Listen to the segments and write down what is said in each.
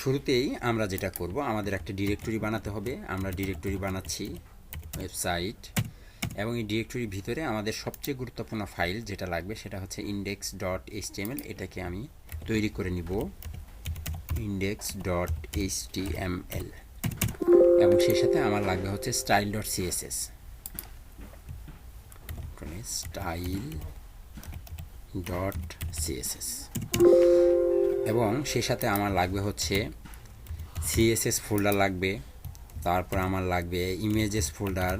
শুরুতেই আমরা যেটা করব, আমাদের একটা ডিরেক্টরি বানাতে হবে। আমরা ডিরেক্টরি বানাচ্ছি ওয়েবসাইট, এবং এই ডিরেক্টরির ভিতরে আমাদের সবচেয়ে গুরুত্বপূর্ণ ফাইল যেটা লাগবে সেটা হচ্ছে index.html। এটাকে আমি তৈরি করে নিব index.html, এবং সেই সাথে আমার লাগবে হচ্ছে style.css, style.css, এবং সেই সাথে আমার লাগবে হচ্ছে সিএসএস ফোল্ডার লাগবে, তারপর আমার লাগবে ইমেজেস ফোল্ডার,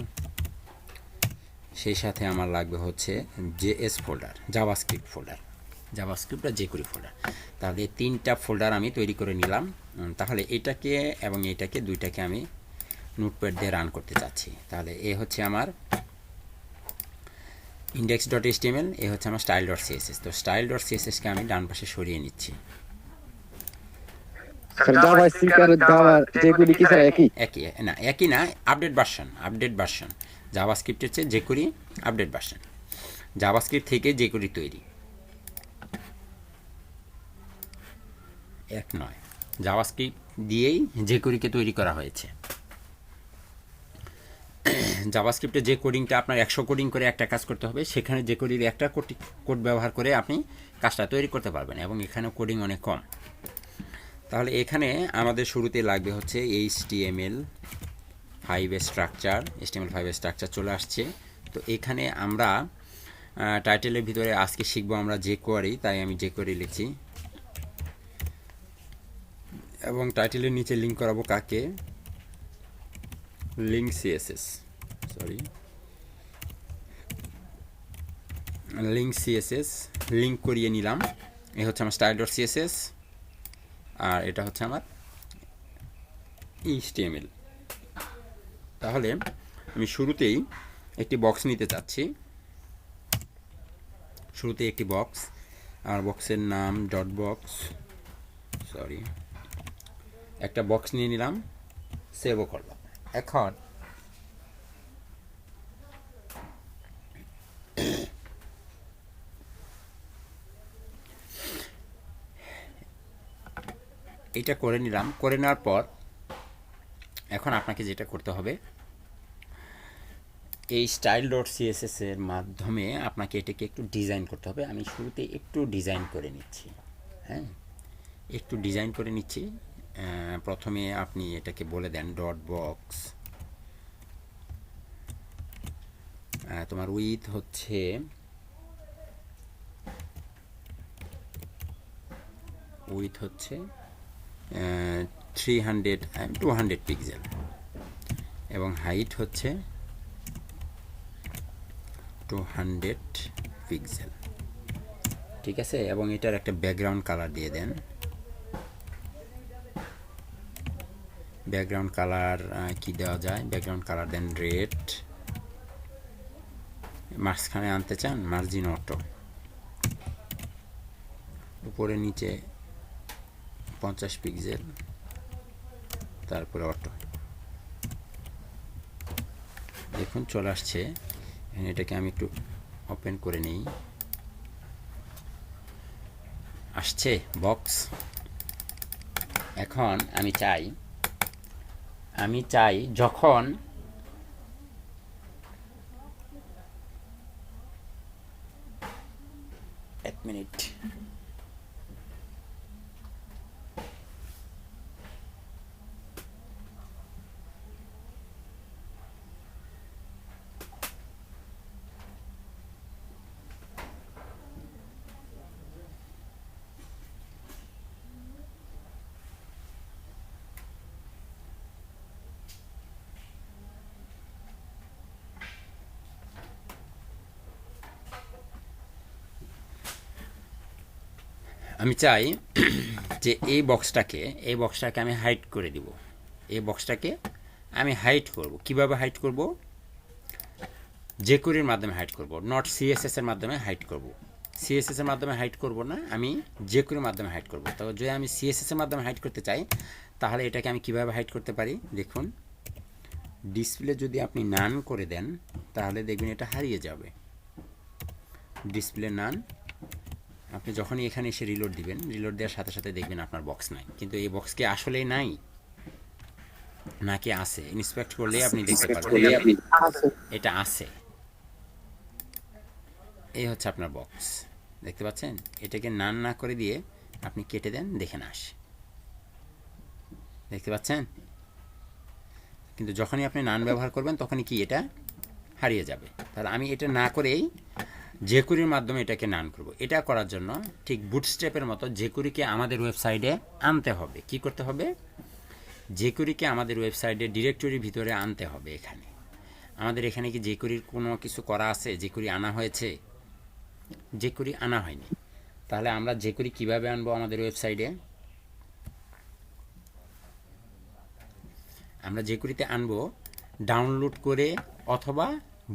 সেই সাথে আমার লাগবে হচ্ছে JS folder, JavaScript folder, JavaScript আর jQuery ফোল্ডার। তাহলে এই তিনটা ফোল্ডার আমি তৈরি করে নিলাম। তাহলে এটাকে এবং এটাকে দুইটাকে আমি নোটপ্যাড দিয়ে রান করতে চাচ্ছি। তাহলে এ হচ্ছে আমার index.html, এ হচ্ছে আমার style.css। তো style.css-কে আমি ডান পাশে সরিয়ে নিচ্ছি। একই না, একই না, আপডেট ভার্সন জাভাস্ক্রিপ্টের চেয়ে jQuery আপডেট ভার্সন। জাভাস্ক্রিপ্ট থেকে jQuery তৈরি, এক নয়। জাভাস্ক্রিপ্ট দিয়েই jQuery-কে তৈরি করা হয়েছে। জাভাস্ক্রিপ্টে যে কোডিংটা আপনার 100 কোডিং করে একটা কাজ করতে হবে, সেখানে jQuery-র একটা কোড ব্যবহার করে আপনি কাজটা তৈরি করতে পারবেন, এবং এখানে কোডিং অনেক কম। তাহলে এখানে আমাদের শুরুতে লাগবে হচ্ছে HTML5 স্ট্রাকচার চলে আসছে। তো এখানে আমরা টাইটেলের ভিতরে আজকে শিখবো আমরা jQuery, তাই আমি jQuery লিখছি, এবং টাইটেলের নিচে লিঙ্ক করাবো কাকে, লিঙ্ক সিএসএস লিঙ্ক করিয়ে নিলাম। এ হচ্ছে আমার style.css, আর এটা হচ্ছে আমার HTML। তাহলে আমি শুরুতেই একটি বক্স নিতে চাচ্ছি, একটি বক্স, আর বক্সের নাম ডট বক্স, একটা বক্স নিয়ে নিলাম, সেভও করলাম। এখন এটা করে নিলাম। করে নেওয়ার পর এখন আপনাকে যেটা করতে হবে, এই style.css এর মাধ্যমে আপনাকে এটাকে একটু ডিজাইন করতে হবে। আমি শুরুতে একটু ডিজাইন করে নিচ্ছি, হ্যাঁ, একটু ডিজাইন করে নিচ্ছি। প্রথমে আপনি এটাকে বলে দেন ডট বক্স, তোমার উইথ হচ্ছে 200 পিক্সেল, এবং হাইট হচ্ছে 200 পিক্সেল, ঠিক আছে। এবং এটার একটা ব্যাকগ্রাউন্ড কালার দিয়ে দেন। ব্যাকগ্রাউন্ড কালার কি দেওয়া যায়, ব্যাকগ্রাউন্ড কালার দেন রেড। মাঝখানে আনতে চান মার্জিন অটো, উপরে নিচে 50 পিক্সেল, তারপরে অটো। দেখুন চলে আসছে। এটাকে আমি একটু ওপেন করে নিই, আসছে বক্স। এখন আমি চাই যখন এক মিনিট, আমি চাই যে এই বক্সটাকে আমি হাইড করে দিব। এই বক্সটাকে আমি হাইড করব। কিভাবে হাইড করব? jQuery-র মাধ্যমে হাইড করব, নট সিএসএস এর মাধ্যমে হাইড করব। সিএসএস এর মাধ্যমে হাইড করব না, আমি jQuery-র মাধ্যমে হাইড করব। তো যদি আমি সিএসএস এর মাধ্যমে হাইড করতে চাই, তাহলে এটাকে আমি কিভাবে হাইড করতে পারি? দেখুন, ডিসপ্লে যদি আপনি নান করে দেন, তাহলে দেখবেন এটা হারিয়ে যাবে। ডিসপ্লে নান, আপনি যখনই এখানে এসে রিলোড দিবেন, রিলোড দেওয়ার সাথে সাথে দেখবেন আপনার বক্স নাই, কিন্তু এই বক্স কি আসলেই নাই নাকি আছে? ইন্সপেক্ট করলেই আপনি দেখতে পারবেন এটা আছে। এই হচ্ছে আপনার বক্স, দেখতে পাচ্ছেন? এটাকে নান না করে দিয়ে আপনি কেটে দেন, দেখে না আসে, দেখতে পাচ্ছেন? কিন্তু যখনই আপনি নান ব্যবহার করবেন তখনই কি এটা হারিয়ে যাবে। তাহলে আমি এটা না করেই জেকুরির মাধ্যমে এটাকে নান করব। এটা করার জন্য ঠিক বুটস্ট্র্যাপের মতো জেকুরিকে আমাদের ওয়েবসাইটে আনতে হবে। কি করতে হবে? জেকুরিকে আমাদের ওয়েবসাইটে ডিরেক্টরির ভিতরে আনতে হবে। এখানে আমাদের এখানে কি জেকুরির কোনো কিছু করা আছে? জেকুরি আনা হয়েছে? জেকুরি আনা হয়নি। তাহলে আমরা জেকুরি কিভাবে আনবো আমাদের ওয়েবসাইটে? আমরা জেকুরিতে আনবো ডাউনলোড করে অথবা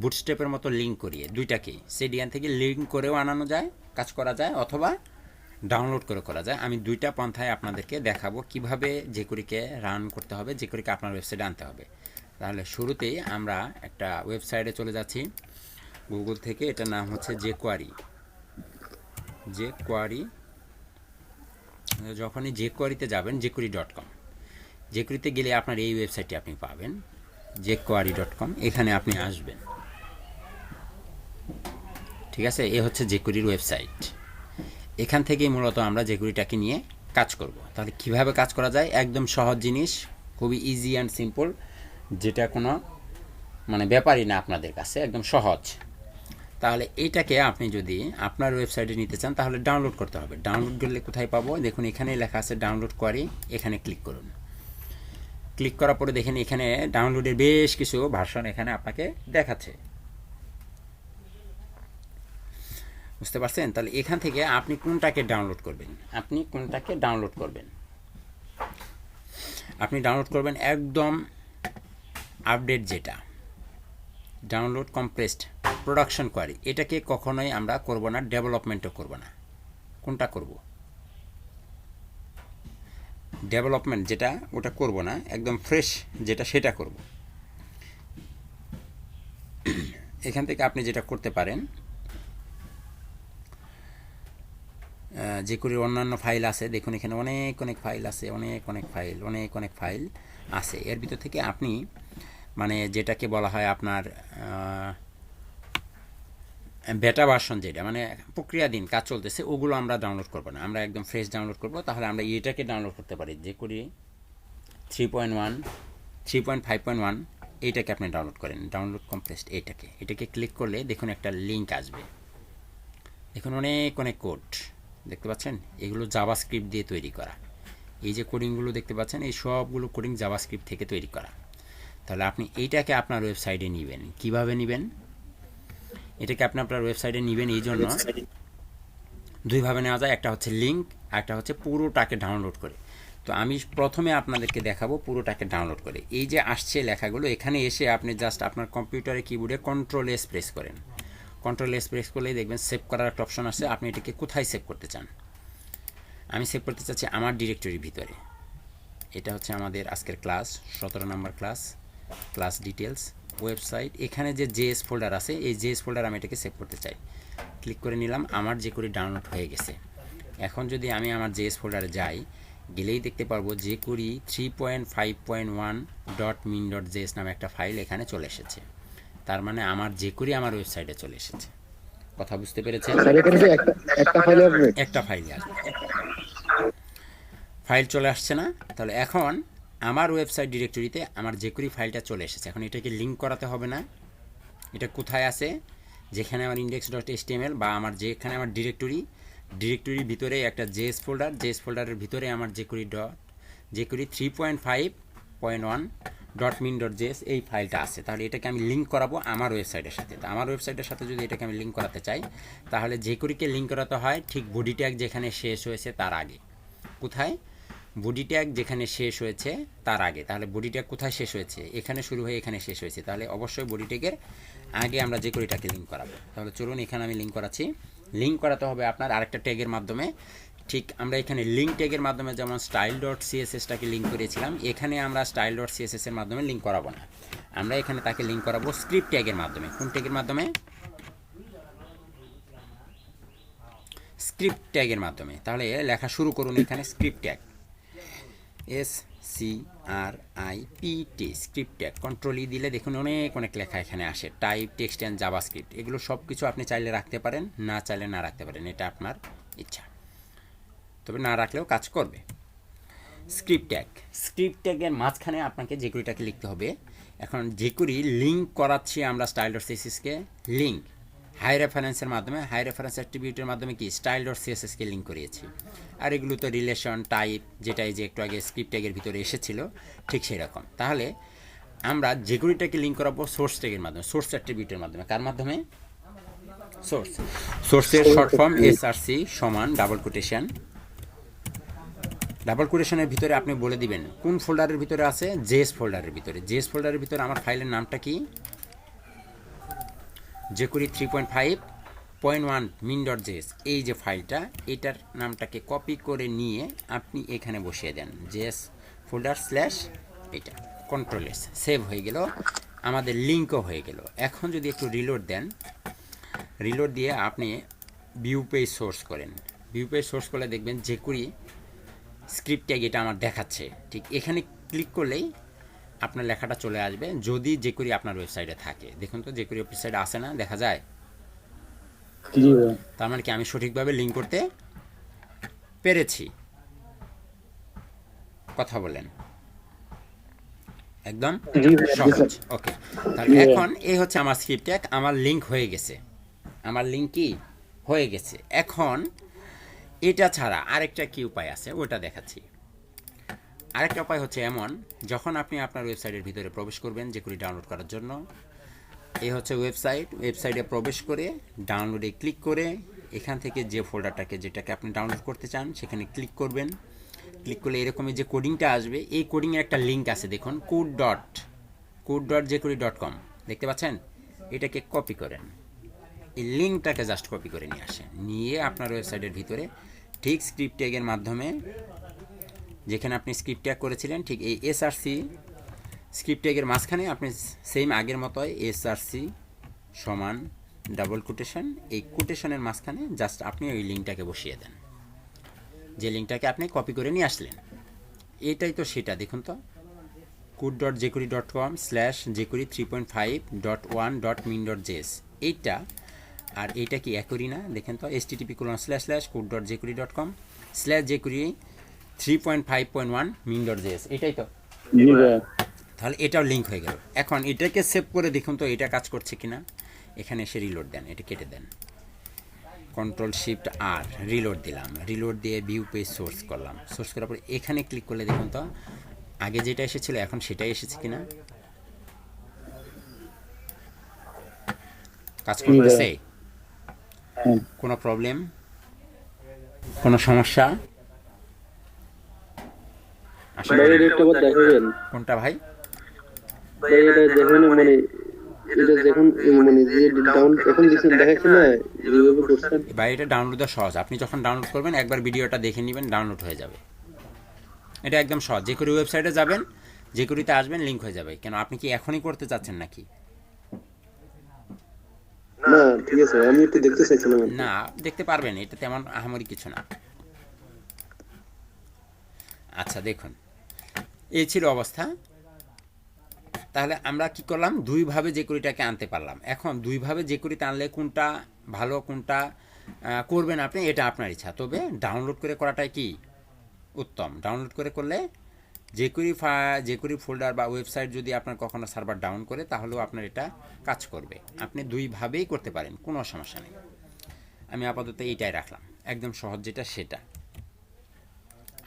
বুটস্ট্র্যাপের মতো লিঙ্ক করিয়ে, দুইটাকেই সেডিয়ান থেকে লিঙ্ক করেও আনানো যায়, কাজ করা যায়, অথবা ডাউনলোড করে করা যায়। আমি দুইটা পন্থায় আপনাদেরকে দেখাবো কিভাবে জেকুরিকে রান করতে হবে, জেকুরিকে আপনার ওয়েবসাইটে আনতে হবে। তাহলে শুরুতেই আমরা একটা ওয়েবসাইটে চলে যাচ্ছি গুগল থেকে। এটার নাম হচ্ছে জেকোয়ারি। যখনই জেকোয়ারিতে যাবেন, jQuery.com, জেকুরিতে গেলে আপনার এই ওয়েবসাইটটি আপনি পাবেন, jQuery.com। এখানে আপনি আসবেন, ঠিক আছে? এ হচ্ছে জেকুরির ওয়েবসাইট। এখান থেকেই মূলত আমরা জেকুরিটাকে নিয়ে কাজ করব। তাহলে কিভাবে কাজ করা যায়? একদম সহজ জিনিস, খুবই ইজি অ্যান্ড সিম্পল, যেটা কোনো ব্যাপারই না আপনাদের কাছে, একদম সহজ। তাহলে এইটাকে আপনি যদি আপনার ওয়েবসাইটে নিতে চান তাহলে ডাউনলোড করতে হবে। ডাউনলোড করলে কোথায় পাবো? দেখুন এখানেই লেখা আছে ডাউনলোড কোয়ারি, এখানে ক্লিক করুন। ক্লিক করার পরে দেখেন এখানে ডাউনলোডের বেশ কিছু ভার্সন এখানে আপনাকে দেখাচ্ছে, বুঝতে পারছেন? তাহলে এখান থেকে আপনি কোনটাকে ডাউনলোড করবেন? আপনি ডাউনলোড করবেন একদম আপডেট, যেটা ডাউনলোড কম্প্রেসড প্রোডাকশন কোয়ারি। এটাকে কখনোই আমরা করব না, ডেভেলপমেন্টও করব না। কোনটা করব? ডেভেলপমেন্ট যেটা, ওটা করব না, একদম ফ্রেশ যেটা সেটা করব। এখান থেকে আপনি যেটা করতে পারেন, জেকুরির অন্যান্য ফাইল আছে, দেখুন এখানে অনেক ফাইল আছে, অনেক ফাইল আছে। এর ভিতর থেকে আপনি যেটাকে বলা হয় আপনার বেটা ভার্সন, যেটা প্রক্রিয়াধীন কাজ চলতেছে, ওগুলো আমরা ডাউনলোড করবো না, আমরা একদম ফ্রেশ ডাউনলোড করব। তাহলে আমরা এটাকে ডাউনলোড করতে পারি, জেকুরি 3.1, 3.5.1, এইটাকে আপনি ডাউনলোড করেন, ডাউনলোড কমপ্রেসড। এটাকে ক্লিক করলে দেখুন একটা লিঙ্ক আসবে। দেখুন অনেক কোড দেখতে পাচ্ছেন, এগুলো জাভাস্ক্রিপ্ট দিয়ে তৈরি করা। এই যে কোডিংগুলো দেখতে পাচ্ছেন, এই সবগুলো কোডিং জাভাস্ক্রিপ্ট থেকে তৈরি করা। তাহলে আপনি এইটাকে আপনার ওয়েবসাইটে নেবেন। কিভাবে নেবেন? এটাকে আপনি আপনার ওয়েবসাইটে নেবেন এই জন্য দুইভাবে নেওয়া যায়, একটা হচ্ছে লিঙ্ক, একটা হচ্ছে পুরোটাকে ডাউনলোড করে। তো আমি প্রথমে আপনাদেরকে দেখাবো পুরোটাকে ডাউনলোড করে। এই যে আসছে লেখাগুলো, এখানে এসে আপনি জাস্ট আপনার কম্পিউটারে কিবোর্ডে Ctrl+S প্রেস করেন। Ctrl+S প্রেস করলেই দেখবেন সেভ করার একটা অপশন আছে। আপনি এটাকে কোথায় সেভ করতে চান? আমি সেভ করতে চাচ্ছি আমার ডিরেক্টরির ভিতরে। এটা হচ্ছে আমাদের আজকের ক্লাস 17 নম্বর ক্লাস ডিটেলস ওয়েবসাইট। এখানে যে জেএস ফোল্ডার আছে, এই জেএস ফোল্ডার আমি এটাকে সেভ করতে চাই। ক্লিক করে নিলাম, আমার জেকুরি ডাউনলোড হয়ে গেছে। এখন যদি আমি আমার জেএস ফোল্ডারে যাই, গেলেই দেখতে পারবো জেকুরি 3.5.1.min.js নামে একটা ফাইল এখানে চলে এসেছে। তার মানে আমার জেকুরি আমার ওয়েবসাইটে চলে এসেছে। কথা বুঝতে পেরেছেন? একটা ফাইল আসবে, ফাইল চলে আসছে না? তাহলে এখন আমার ওয়েবসাইট ডিরেক্টরিতে আমার জেকুরি ফাইলটা চলে এসেছে। এখন এটাকে লিঙ্ক করাতে হবে না। এটা কোথায় আছে? যেখানে আমার index.html বা আমার যেখানে আমার ডিরেক্টরির ভিতরে একটা জেএস ফোল্ডারের ভিতরে আমার জেকুরি 3.5.1.min.js এই ফাইলটা আছে। তাহলে এটাকে আমি লিঙ্ক করাবো আমার ওয়েবসাইটের সাথে। তো আমার ওয়েবসাইটের সাথে যদি এটাকে আমি লিঙ্ক করাতে চাই, তাহলে জেকুরিকে লিঙ্ক করাতে হয় ঠিক বডি ট্যাগ যেখানে শেষ হয়েছে তার আগে। কোথায়? বডি ট্যাগ যেখানে শেষ হয়েছে তার আগে। তাহলে বডি ট্যাগ কোথায় শেষ হয়েছে? এখানে শুরু হয়ে এখানে শেষ হয়েছে। তাহলে অবশ্যই বডি ট্যাগের আগে আমরা জেকুরিটাকে লিঙ্ক করাবো। তাহলে চলুন, এখানে আমি লিঙ্ক করাচ্ছি। লিঙ্ক করাতে হবে আপনার আরেকটা ট্যাগের মাধ্যমে। ঠিক আমরা এখানে লিঙ্ক ট্যাগের মাধ্যমে যেমন style.cssটাকে লিঙ্ক করেছিলাম, এখানে আমরা style.css এর মাধ্যমে লিঙ্ক করাবো না। আমরা এখানে তাকে লিঙ্ক করাবো স্ক্রিপ্ট ট্যাগের মাধ্যমে। কোন ট্যাগের মাধ্যমে? স্ক্রিপ্ট ট্যাগের মাধ্যমে। তাহলে লেখা শুরু করুন এখানে script tag, SCRIPT script tag. Control ই দিলে দেখুন অনেক অনেক লেখা এখানে আসে, টাইপ, টেক্সট অ্যান্ড জাভাস্ক্রিপ্ট। এগুলো সব কিছু আপনি চাইলে রাখতে পারেন, না চাইলে না রাখতে পারেন, এটা আপনার ইচ্ছা, তবে না রাখলেও কাজ করবে। স্ক্রিপ্ট ট্যাগ, স্ক্রিপ্ট ট্যাগের মাঝখানে আপনাকে জেকুরিটাকে লিখতে হবে। এখন জেকুরি লিঙ্ক করাচ্ছি আমরা স্টাইল ডট সিএসএসকে, লিঙ্ক হাই রেফারেন্সের মাধ্যমে, হাই রেফারেন্স অ্যাট্রিবিউটের মাধ্যমে কি স্টাইল ডট সিএসএসকে লিঙ্ক করিয়েছি। আর এগুলো তো রিলেশন, টাইপ, যেটা এই যে একটু আগে স্ক্রিপ্ট ট্যাগের ভিতরে এসেছিল ঠিক সেই রকম। তাহলে আমরা জেকুরিটাকে লিঙ্ক করাবো সোর্স ট্যাগের মাধ্যমে, সোর্স অ্যাট্রিবিউটের মাধ্যমে। কার মাধ্যমে? সোর্স। সোর্সের শর্ট ফর্ম SRC সমান ডাবল কোটেশন, ডাবল কোটেশনের ভিতরে আপনি বলে দিবেন কোন ফোল্ডারের ভিতরে আছে, জেএস ফোল্ডারের ভিতরে। জেএস ফোল্ডারের ভিতরে আমার ফাইলের নামটা কি, জেকুরি 3.5.1 min.js, এই যে ফাইলটা, এটার নামটাকে কপি করে নিয়ে আপনি এখানে বসিয়ে দেন, জেএস ফোল্ডার স্ল্যাশ এটা, কন্ট্রোল এস, সেভ হয়ে গেল, আমাদের লিঙ্কও হয়ে গেল। এখন যদি একটু রিলোড দেন, রিলোড দিয়ে আপনি ভিউ পেজ সোর্স করেন, ভিউ পেজ সোর্স করলে দেখবেন জেকুরি স্ক্রিপ্ট ট্যাগ এটা আমার দেখাচ্ছে। ঠিক এখানে ক্লিক করলেই আপনার লেখাটা চলে আসবে, যদি জেকুরি আপনার ওয়েবসাইটে থাকে। দেখুন তো জেকুরি ওয়েবসাইটে আসে না, দেখা যায়? তার মানে কি আমি সঠিকভাবে লিঙ্ক করতে পেরেছি? কথা বলেন, একদম সহজ। ওকে, তাহলে এখন এই হচ্ছে আমার স্ক্রিপ্ট ট্যাগ, আমার লিঙ্ক হয়ে গেছে, আমার লিঙ্ক কি হয়ে গেছে। এখন এটা ছাড়া আরেকটা কি উপায় আছে ওটা দেখাচ্ছি। আরেকটা উপায় হচ্ছে এমন, যখন আপনি আপনার ওয়েবসাইটের ভিতরে প্রবেশ করবেন জেকুরি ডাউনলোড করার জন্য, এই হচ্ছে ওয়েবসাইট, ওয়েবসাইটে প্রবেশ করে ডাউনলোডে ক্লিক করে এখান থেকে যে ফোল্ডারটাকে, যেটাকে আপনি ডাউনলোড করতে চান সেখানে ক্লিক করবেন। ক্লিক করলে এরকমই যে কোডিংটা আসবে, এই কোডিংয়ের একটা লিঙ্ক আছে দেখুন, code.jekuri.com, দেখতে পাচ্ছেন? এটাকে কপি করেন, এই লিঙ্কটাকে জাস্ট কপি করে নিয়ে আসেন, নিয়ে আপনার ওয়েবসাইটের ভিতরে ঠিক স্ক্রিপ্ট ট্যাগের মাধ্যমে যেখানে আপনি স্ক্রিপ্ট ট্যাগ করেছিলেন, ঠিক এই SRC স্ক্রিপ্ট ট্যাগের মাঝখানে আপনি সেম আগের মতোই SRC সমান ডাবল কোটেশন, এই কোটেশনের মাঝখানে জাস্ট আপনি ওই লিঙ্কটাকে বসিয়ে দেন, যে লিঙ্কটাকে আপনি কপি করে নিয়ে আসলেন। এটাই তো সেটা, দেখুন তো, code.jekuri.com/jekuri 3.5.1.min.js, এইটা আর এইটা কি একই না? দেখেন তো, http://code.jekuri.com/jekuri 3.5.1 min.js, এটাই তো। তাহলে এটাও লিঙ্ক হয়ে গেল। এখন এটাকে সেভ করে দেখুন তো এটা কাজ করছে কিনা। এখানে এসে রিলোড দেন, এটা কেটে দেন, Ctrl+Shift+R, রিলোড দিলাম, রিলোড দিয়ে ভিউ পেজ সোর্স করলাম, সোর্স করার পর এখানে ক্লিক করলে দেখুন তো আগে যেটা এসেছিল এখন সেটাই এসেছে কিনা, কাজ করতেছে? কোনো প্রবলেম, কোনো সমস্যা? কোনটা ভাই? ভাই এটা ডাউনলোড দেওয়া সহজ, আপনি যখন ডাউনলোড করবেন একবার ভিডিওটা দেখে নেবেন, ডাউনলোড হয়ে যাবে। এটা একদম সহজ, জেকুরি ওয়েবসাইটে যাবেন, জেকুরিতে আসবেন, লিঙ্ক হয়ে যাবে। কেন আপনি কি এখনই করতে চাচ্ছেন নাকি? না ঠিক আছে, আমি একটু দেখতে চাইছিলাম। না, দেখতে পারবেন, এটা তেমন আহামরি কিছু না। আচ্ছা দেখুন, এই ছিল অবস্থা। তাহলে আমরা কি করলাম, দুইভাবে জেকুরিটাকে আনতে পারলাম। এখন দুইভাবে জেকুরিতে আনলে কোনটা ভালো, কোনটা করবেন আপনি, এটা আপনার ইচ্ছা, তবে ডাউনলোড করে করাটাই কি উত্তম। ডাউনলোড করে করলে জেকুরি ফোল্ডার বা ওয়েবসাইট যদি আপনার কখনো সার্ভার ডাউন করে তাহলেও আপনার এটা কাজ করবে। আপনি দুইভাবেই করতে পারেন, কোনো সমস্যা নেই। আমি আপাতত এইটাই রাখলাম, একদম সহজ যেটা সেটা।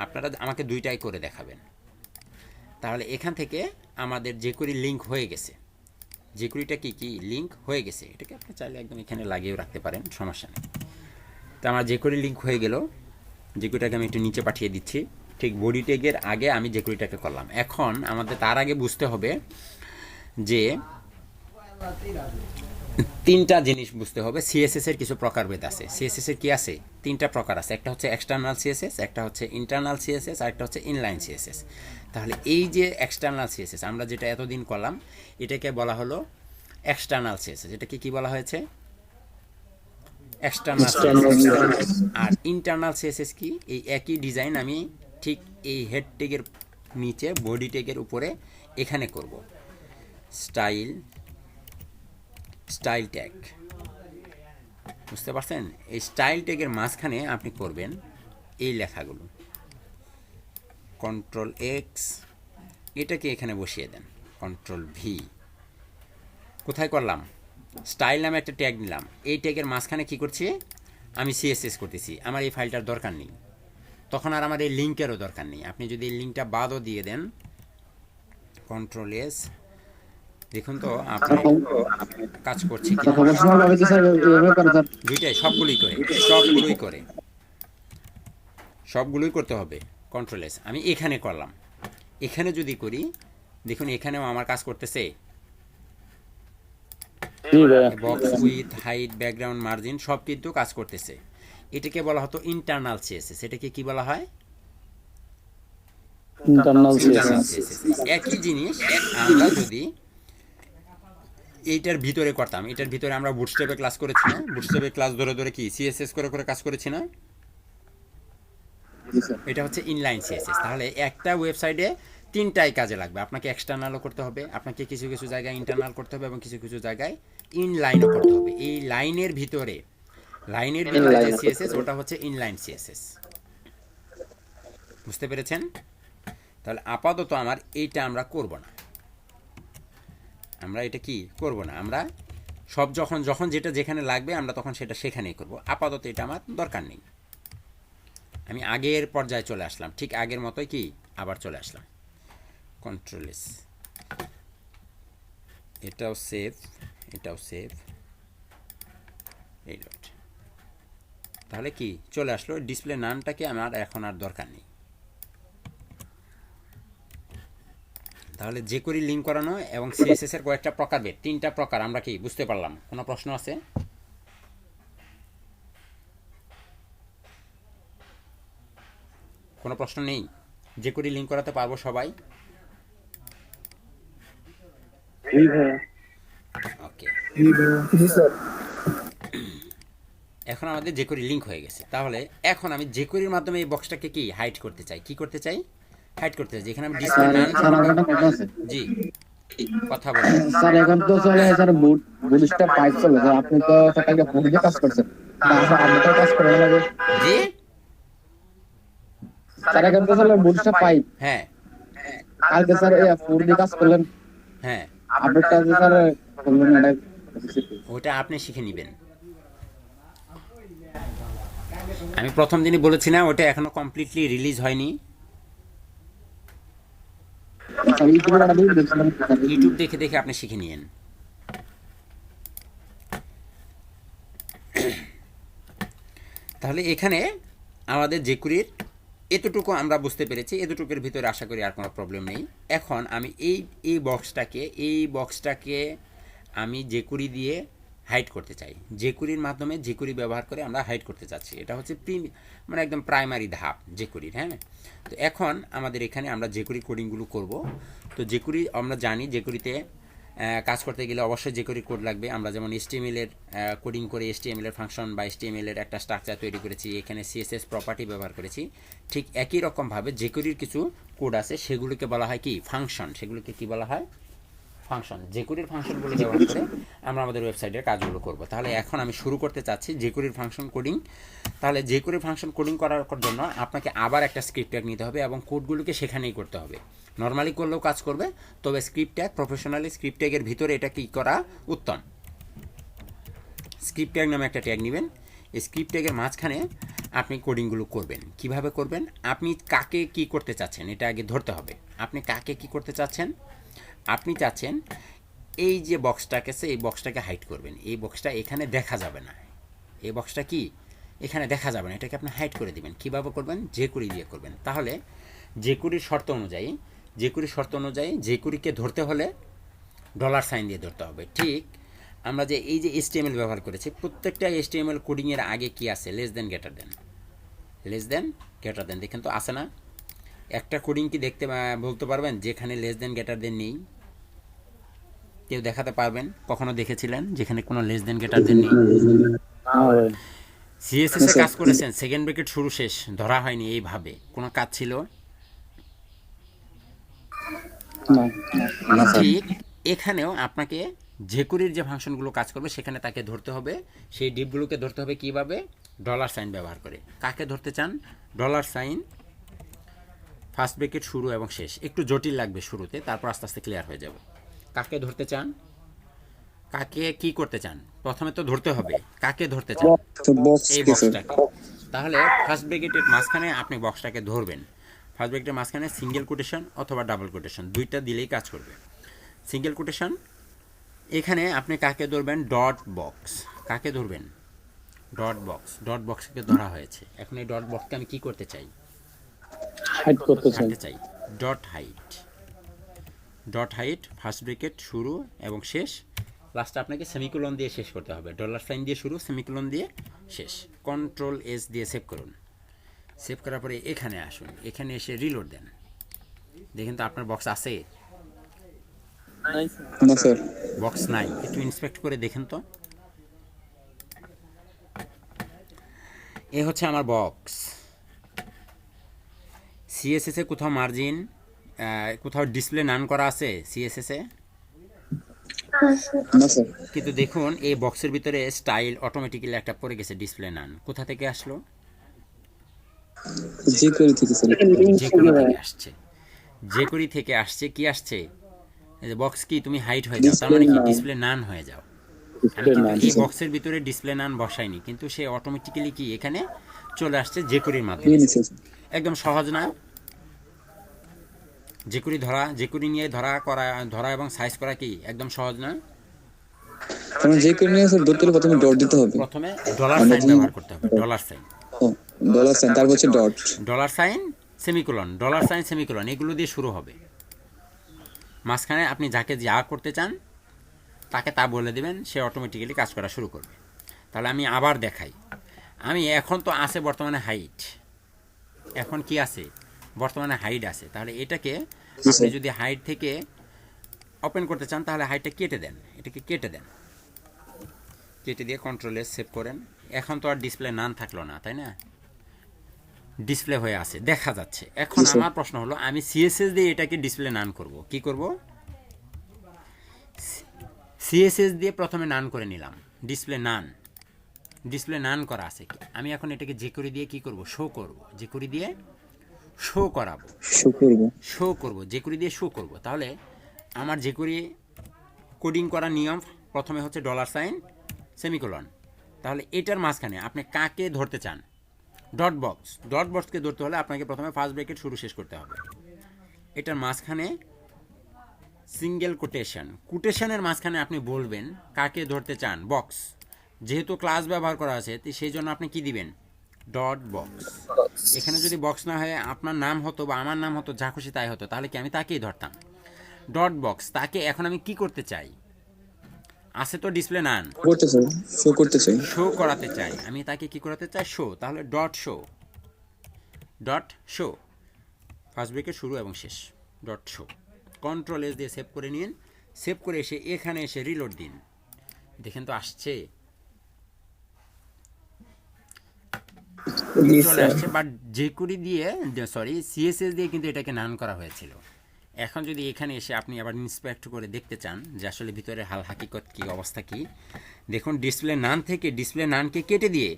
আপনারা আমাকে দুইটাই করে দেখাবেন। তাহলে এখান থেকে আমাদের জেকুরি লিঙ্ক হয়ে গেছে, জেকুরিটা কি কি লিঙ্ক হয়ে গেছে, এটাকে আপনি চাইলে একদম এখানে লাগিয়েও রাখতে পারেন, সমস্যা নেই। তো আমার জেকুরি লিঙ্ক হয়ে গেল, জেকুরিটাকে আমি একটু নিচে পাঠিয়ে দিচ্ছি। ঠিক বডি ট্যাগের আগে আমি জেকুরিটাকে করলাম। এখন আমাদের তার আগে বুঝতে হবে যে তিনটা জিনিস বুঝতে হবে। সিএসএস এর কিছু প্রকারভেদ আছে। সিএসএস এর কি আছে? তিনটা প্রকার আছে, একটা হচ্ছে এক্সটার্নাল সিএসএস, একটা হচ্ছে ইন্টারনাল সিএসএস, আর একটা হচ্ছে ইনলাইন সিএসএস। তাহলে এই যে এক্সটার্নাল সিএসএস আমরা যেটা এতদিন করলাম এটাকে বলা হলো এক্সটার্নাল সিএসএস। এটাকে কি বলা হয়েছে? External External CSS. আর ইন্টারনাল সিএসএস কি, এই একই ডিজাইন আমি ঠিক এই হেড ট্যাগের নিচে বডি ট্যাগের উপরে এখানে করব, স্টাইল স্টাইল ট্যাগ, বুঝতে পারছেন? এই স্টাইল ট্যাগের মাঝখানে আপনি করবেন এই লেখাগুলো, কন্ট্রোল এক্স, এটাকে এখানে বসিয়ে দেন, কন্ট্রোল ভি। কোথায় করলাম? স্টাইল নামে একটা ট্যাগ নিলাম, এই ট্যাগের মাঝখানে কি করছি আমি সিএসএস করতেছি, আমার এই ফাইলটার দরকার নেই, তখন আর আমার এই লিঙ্কেরও দরকার নেই। আপনি যদি এই লিঙ্কটা বাদও দিয়ে দেন, কন্ট্রোল এস, দেখুন তো আপনি কাজ করছে কি না। প্রফেশনাল ভাবে তো স্যার এভাবে করে স্যার। দুইটাই সবগুলোই করতে হবে। কন্ট্রোল এস আমি এখানে করলাম, এখানে যদি করি দেখুন এখানেও আমার কাজ করতেছে, জি ভাইয়া। Box with height background margin সব কিন্তু কাজ করতেছে। এটাকে বলা হতো ইন্টারনাল সিএসএস। এটাকে কি বলা হয়? Internal internal CSS. সিএসএস। একই জিনিস আমরা যদি এইটার ভিতরে করতাম, এটার ভিতরে আমরা বুটস্ট্র্যাপে ক্লাস করেছি না, বুটস্ট্র্যাপে ক্লাস ধরে ধরে কি সিএসএস করে করে কাজ করেছি না, জি স্যার। এটা হচ্ছে ইনলাইন সিএসএস। তাহলে একটা ওয়েবসাইটে তিনটাই কাজে লাগবে, আপনাকে এক্সটার্নালও করতে হবে, আপনাকে কিছু কিছু জায়গায় ইন্টারনাল করতে হবে এবং কিছু কিছু জায়গায় ইনলাইনও করতে হবে। এই লাইনের ভিতরে যে সিএসএস ওটা হচ্ছে ইনলাইন সিএসএস, বুঝতে পেরেছেন? তাহলে আপাতত আমার এইটা আমরা করব না, আমরা এটা কি করব না, আমরা সব যখন যখন যেটা যেখানে লাগবে আমরা তখন সেটা সেখানেই করব। আপাতত এটা আমার দরকার নেই। আমি আগের পর্যায়ে চলে আসলাম, ঠিক আগের মতোই কি আবার চলে আসলাম, কন্ট্রোল এস, এটাও সেভ, এটাও সেভ, এই লোড। তাহলে কি চলে আসলো, ডিসপ্লে নানটাকে আমার এখন আর দরকার নেই। তাহলে যে করি লিঙ্ক করানো এবং সিএসএস এর কয়েকটা প্রকারভেদ, তিনটা প্রকার আমরা কি বুঝতে পারলাম। কোনো প্রশ্ন আছে? কোনো প্রশ্ন নেই? যে করি লিঙ্ক করাতে পারবো সবাই? জি ভাইয়া। ওকে, জি স্যার। এখন আমাদের যে করি লিঙ্ক হয়ে গেছে। তাহলে এখন আমি যে করির মাধ্যমে এই বক্সটাকে কি হাইড করতে চাই, কি করতে চাই, হাইড করতে চাই। যেখানে আমি ডিসপ্লে নান, স্যার আমার একটা কথা আছে। জি কথা বলেন। স্যার এখন তো চলে স্যার বুটস্ট্র্যাপ পাইপ চলে স্যার, আপনি তো সেটাকে ফুল দিয়ে কাজ করছেন, তারপর আপনি তো কাজ করেন না। জি স্যার এখন তো চলে বুটস্ট্র্যাপ পাইপ, হ্যাঁ কালকে স্যার ফুল দিয়ে কাজ করলেন, হ্যাঁ, আপডেটটা স্যার করলেন এটা। ওটা আপনি শিখে নেবেন। আমি প্রথম দিনই বলেছি না, ওটা এখনো কমপ্লিটলি রিলিজ হয়নি। স্যার ইউটিউবে একটা ভিডিও দেখছিলাম। ইউটিউব দেখে দেখে আপনি শিখে নিয়েন। তাহলে এখানে আমাদের জেকুরির এতটুকু আমরা বুঝতে পেরেছি, এতটুকুর ভিতরে আশা করি আর কোনো প্রবলেম নেই। এখন আমি এই বক্সটাকে আমি জেকুরি দিয়ে হাইড করতে চাই, জেকুরির মাধ্যমে জেকুরি ব্যবহার করে আমরা হাইড করতে চাচ্ছি। এটা হচ্ছে মানে একদম প্রাইমারি ধাপ জেকুরির। হ্যাঁ, তো এখন আমাদের এখানে আমরা জেকুরি কোডিংগুলো করব। তো জেকুরি আমরা জানি, জেকুরিতে কাজ করতে গেলে অবশ্যই জেকুরি কোড লাগবে। আমরা যেমন HTML এর কোডিং করে HTML এর ফাংশন বা HTML এর একটা স্ট্রাকচার তৈরি করেছি, এখানে CSS প্রপার্টি ব্যবহার করেছি, ঠিক একই রকমভাবে জেকুরির কিছু কোড আছে, সেগুলোকে বলা হয় কি ফাংশন, সেগুলোকে কি বলা হয় ফাংশন। জেকুরির ফাংশনগুলো ব্যবহার করে আমরা আমাদের ওয়েবসাইটের কাজগুলো করব। তাহলে এখন আমি শুরু করতে চাচ্ছি জেকুরির ফাংশন কোডিং। তাহলে জেকুরির ফাংশন কোডিং করার জন্য আপনাকে আবার একটা স্ক্রিপ্ট ট্যাগ নিতে হবে এবং কোডগুলোকে সেখানেই করতে হবে। নর্মালি করলেও কাজ করবে, তবে স্ক্রিপ্ট ট্যাগ, প্রফেশনালি স্ক্রিপ্ট ট্যাগের ভিতরে এটা কি করা উত্তম। স্ক্রিপ্ট ট্যাগ নামে একটা ট্যাগ নেবেন, এই স্ক্রিপ্ট ট্যাগের মাঝখানে আপনি কোডিংগুলো করবেন। কিভাবে করবেন? আপনি কাকে কি করতে চাচ্ছেন এটা আগে ধরতে হবে। আপনি কাকে কি করতে চাচ্ছেন? আপনি চাচ্ছেন এই যে বক্সটাকে আছে, এই বক্সটাকে হাইড করবেন, এই বক্সটা এখানে দেখা যাবে না, এই বক্সটা কি এখানে দেখা যাবে না, এটাকে আপনি হাইড করে দিবেন। কীভাবে করবেন? জেকুরি দিয়ে করবেন। তাহলে জেকুরির শর্ত অনুযায়ী জেকুরিকে ধরতে হলে $সাইন দিয়ে ধরতে হবে। ঠিক আমরা যে এই যে HTML ব্যবহার করেছি, প্রত্যেকটা HTML কোডিংয়ের আগে কি আছে? Less than greater than. দেখেন তো আছে না? একটা কোডিং কি দেখতে বলতে পারবেন যেখানে লেস দেন গ্রেটার দেন নেই? কেউ দেখাতে পারবেন? কখনো দেখেছিলেন যেখানে কোনো লেস দেন গ্রেটার দেন নেই? হ্যাঁ সিএসএস এ কাজ করেছেন, সেকেন্ড ব্র্যাকেট শুরু শেষ ধরা হয়নি এইভাবে কোনো কাজ ছিল? না না স্যার ঠিক এখানেও আপনাকে জেকুরির যে ফাংশনগুলো কাজ করবে সেখানে তাকে ধরতে হবে, সেই ডিপগুলোকে ধরতে হবে কিভাবে? ডলার সাইন ব্যবহার করে। কাকে ধরতে চান? ডলার সাইন, ফার্স্ট ব্র্যাকেট শুরু এবং শেষ। একটু জটিল লাগবে শুরুতে, তারপর আস্তে আস্তে ক্লিয়ার হয়ে যাবে। কাকে ধরতে চান? কাকে কি করতে চান? প্রথমে তো ধরতে হবে। কাকে ধরতে চান? বক্স এই কি স্যার? বক্সটাকে। তাহলে ফার্স্ট ব্র্যাকেটের মাঝখানে আপনি বক্সটাকে ধরবেন। ফার্স্ট ব্র্যাকেটের মাঝখানে সিঙ্গেল কোটেশন অথবা ডাবল কোটেশন দুইটা দিলেই কাজ করবে। সিঙ্গেল কোটেশন, এখানে আপনি কাকে ধরবেন? Dot box. কাকে ধরবেন? Dot box. ডট বক্সকে ধরা হয়েছে। এখন এই ডট বক্সকে আমি কি করতে চাই? হাইড করতে চাই। হাঁটতে চাই। Dot height. Dot height, first bracket শুরু এবং শেষ, লাস্টে আপনাকে সেমিকোলন দিয়ে শেষ করতে হবে। ডলার সাইন দিয়ে শুরু, সেমিকোলন দিয়ে শেষ। কন্ট্রোল এস দিয়ে সেভ করুন। সেভ করার পরে এখানে আসুন, এখানে এসে রিলোড দেন। দেখেন তো আপনার বক্স আছে? না স্যার। বক্স নাই। একটু ইন্সপেক্ট করে দেখেন তো। এ হচ্ছে আমার বক্স। সিএসএস এ কোথাও মার্জিন, কোথাও ডিসপ্লে নান করা আছে সিএসএস এ? না স্যার। কিন্তু দেখুন এই বক্সের ভিতরে স্টাইল অটোমেটিক্যালি একটা পড়ে গেছে, ডিসপ্লে নান। কোথা থেকে আসলো? জেকুরি থেকে স্যার। জেকুরি থেকে আসছে। জেকুরি থেকে আসছে। কি আসছে? এই যে বক্স কি তুমি হাইট হয়ে যাও, তার মানে কি ডিসপ্লে নান হয়ে যাও। আমি কিন্তু এই বক্সের ভিতরে ডিসপ্লে নান বসাইনি, কিন্তু সে অটোমেটিক্যালি কি এখানে চলে আসছে জেকুরির মাধ্যমে। একদম সহজ না? জেকুরি ধরা, জেকুরি নিয়ে ধরা এবং সাইজ করা কি একদম সহজ না? কারণ জেকুরি নিয়ে স্যার ধরতে হলে প্রথমে ডট দিতে হবে। প্রথমে ডলার সাইন ব্যবহার করতে হবে। ডলার সাইন, ডলার সাইন, তারপর হচ্ছে dot. Dollar sign semicolon, dollar sign semicolon, এগুলো দিয়ে শুরু হবে। মাঝখানে আপনি যাকে যা করতে চান তাকে তা বলে দেবেন, সে অটোমেটিক্যালি কাজ করা শুরু করবে। তাহলে আমি আবার দেখাই। আমি এখন তো আছে বর্তমানে হাইট, এখন কি আছে? বর্তমানে হাইট আছে। তাহলে এটাকে আপনি যদি হাইট থেকে ওপেন করতে চান তাহলে হাইটটা কেটে দেন, এটাকে কেটে দেন। কেটে দিয়ে কন্ট্রোলে সেভ করেন। এখন তো আর ডিসপ্লে নান থাকলো না, তাই না? ডিসপ্লে হয়ে আছে, দেখা যাচ্ছে। এখন আমার প্রশ্ন হলো, আমি সিএসএস দিয়ে এটাকে ডিসপ্লে নান করব। কি করব? সিএসএস দিয়ে প্রথমে নান করে নিলাম, ডিসপ্লে নান। ডিসপ্লে নান করা আছে। আমি এখন এটাকে জেকুরি দিয়ে কি করব? শো করব। জেকুরি দিয়ে শো করাবো, শো করব, জেকুরি দিয়ে শো করব। তাহলে আমার জেকুরি কোডিং করার নিয়ম প্রথমে হচ্ছে ডলার সাইন সেমিকোলন। তাহলে এটার মাঝখানে আপনি কাকে ধরতে চান? Dot box. ডট বক্সকে ধরতে হলে আপনাকে প্রথমে ফার্স্ট ব্র্যাকেট শুরু শেষ করতে হবে। এটার মাঝখানে সিঙ্গেল কোটেশন, কোটেশনের মাঝখানে আপনি বলবেন কাকে ধরতে চান। বক্স, যেহেতু ক্লাস ব্যবহার করা আছে সেই জন্য আপনি কি দিবেন? Dot box. এখানে যদি বক্স না হয় আপনার নাম হতো বা আমার নাম হতো, যা খুশি তাই হতো, তাহলে কি আমি তাকেই ধরতাম। ডট বক্স, তাকে এখন আমি কি করতে চাই? আছে তো ডিসপ্লে নান, করতে চাই, শো করতে চাই, শো করাতে চাই। আমি তাকে কি করাতে চাই? শো। তাহলে dot show, dot show, first ব্রেকের শুরু এবং শেষ, ডট শো। কন্ট্রোল এস দিয়ে সেভ করে নিন। সেভ করে এসে এখানে এসে রিলোড দিন। দেখেন তো আসছে, চলে আসছে। বাট জেকুরি দিয়ে, সরি সিএসএস দিয়ে কিন্তু এটাকে নান করা হয়েছিল। এখন যদি এখানে এসে আপনি আবার ইন্সপেক্ট করে দেখতে চান যে আসলে ভিতরে হাল হাকিকত কী, অবস্থা কী, দেখুন ডিসপ্লে নান থেকে ডিসপ্লে নানকে কেটে দিয়ে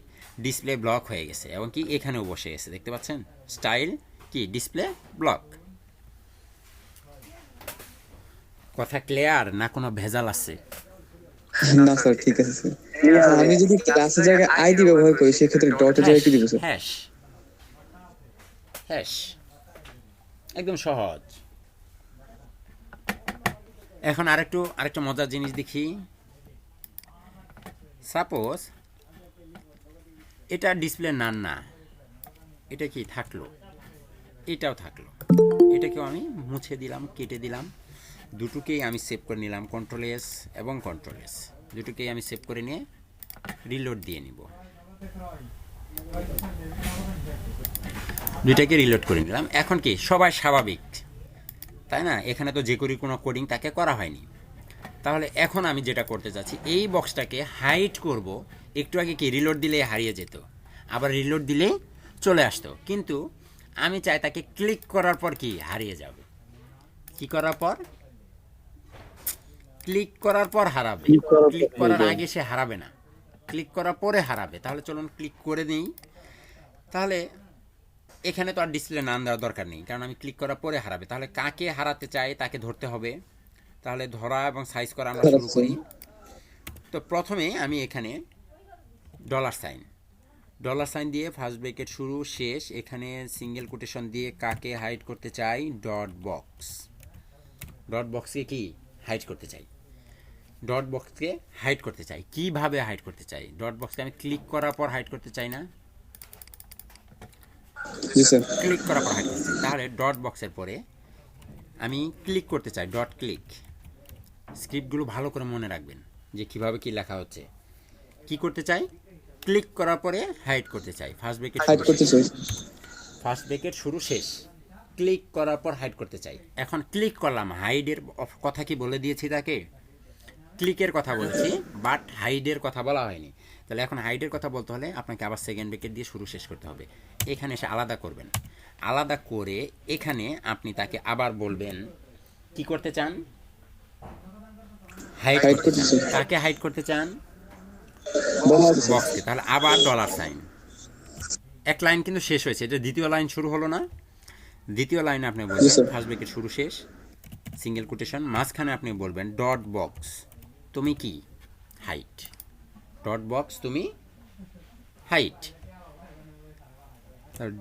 ডিসপ্লে ব্লক হয়ে গেছে এবং কি এখানেও বসে গেছে, দেখতে পাচ্ছেন? স্টাইল কি ডিসপ্লে ব্লক। কথা ক্লিয়ার না? কোনো ভেজাল আছে? না স্যার, ঠিক আছে স্যার। আমি যদি ক্লাসের জায়গায় আইডি ব্যবহার করি সেক্ষেত্রে ডটের জায়গায় কি দিব স্যার? হ্যাশ, হ্যাশ, একদম সহজ। এখন আরেকটা মজার জিনিস দেখি। সাপোজ এটা ডিসপ্লে নান না, এটা কি থাকলো? এটাও থাকলো। এটাকেও আমি মুছে দিলাম, কেটে দিলাম। দুটোকেই আমি সেভ করে নিলাম, কন্ট্রোল এস এবং কন্ট্রোল এস, দুটোকেই আমি সেভ করে নিয়ে রিলোড দিয়ে নিব। দুইটাকে রিলোড করে নিলাম। এখন কি সবাই স্বাভাবিক, তাই না? এখানে তো জেকুরি কোনো কোডিং তাকে করা হয়নি। তাহলে এখন আমি যেটা করতে চাচ্ছি, এই বক্সটাকে হাইড করব একটু আগে কি রিলোড দিলে হারিয়ে যেত, আবার রিলোড দিলে চলে আসতো, কিন্তু আমি চাই তাকে ক্লিক করার পর কি হারিয়ে যাবে। কি করার পর? ক্লিক করার পর হারাবে। ক্লিক করার আগে সে হারাবে না, ক্লিক করার পরে হারাবে। তাহলে চলুন ক্লিক করে নিই। তাহলে এখানে তো আর ডিসপ্লে নাম দেওয়ার দরকার নেই, কারণ আমি ক্লিক করার পরে হারাবে। তাহলে কাকে হারাতে চাই তাকে ধরতে হবে। তাহলে ধরা এবং সাইজ করা আমরা শুরু করি। তো প্রথমে আমি এখানে $সাইন দিয়ে ফার্স্ট ব্রেকেট শুরু শেষ, এখানে সিঙ্গেল কোটেশন দিয়ে কাকে হাইড করতে চাই? ডট বক্সকে কি হাইড করতে চাই, ডট বক্সকে হাইড করতে চাই। কিভাবে হাইড করতে চাই? ডট বক্সকে আমি ক্লিক করার পর হাইড করতে চাই না, জি স্যার। ক্লিক করার পর হাইড করতে চাই। তাহলে ডট বক্সের পরে আমি ক্লিক করতে চাই, ডট ক্লিক। স্ক্রিপ্টগুলো ভালো করে মনে রাখবেন যে কিভাবে কি লেখা হচ্ছে। কি করতে চাই? ক্লিক করার পরে হাইড করতে চাই। ফার্স্ট ব্রেকেট শুরু শেষ, ক্লিক করার পর হাইড করতে চাই। এখন ক্লিক করলাম, হাইডের কথা কি বলে দিয়েছি তাকে? ক্লিকের কথা বলছি, বাট হাইডের কথা বলা হয়নি। তাহলে এখন হাইডের কথা বলতে হলে আপনাকে আবার সেকেন্ড ব্রেকেট দিয়ে শুরু শেষ করতে হবে। এখানে এসে আলাদা করবেন, আলাদা করে এখানে আপনি তাকে আবার বলবেন কি করতে চান? হাইড করতে চান। কাকে হাইড করতে চান? বক্সকে। তাহলে আবার $সাইন। এক লাইন কিন্তু শেষ হয়েছে, এটা দ্বিতীয় লাইন শুরু হলো না। দ্বিতীয় লাইনে আপনি বলবেন ফার্স্ট ব্রেকেট শুরু শেষ, সিঙ্গেল কোটেশন, মাঝখানে আপনি বলবেন ডট বক্স তুমি কি হাইট, ডট বক্স তুমি height,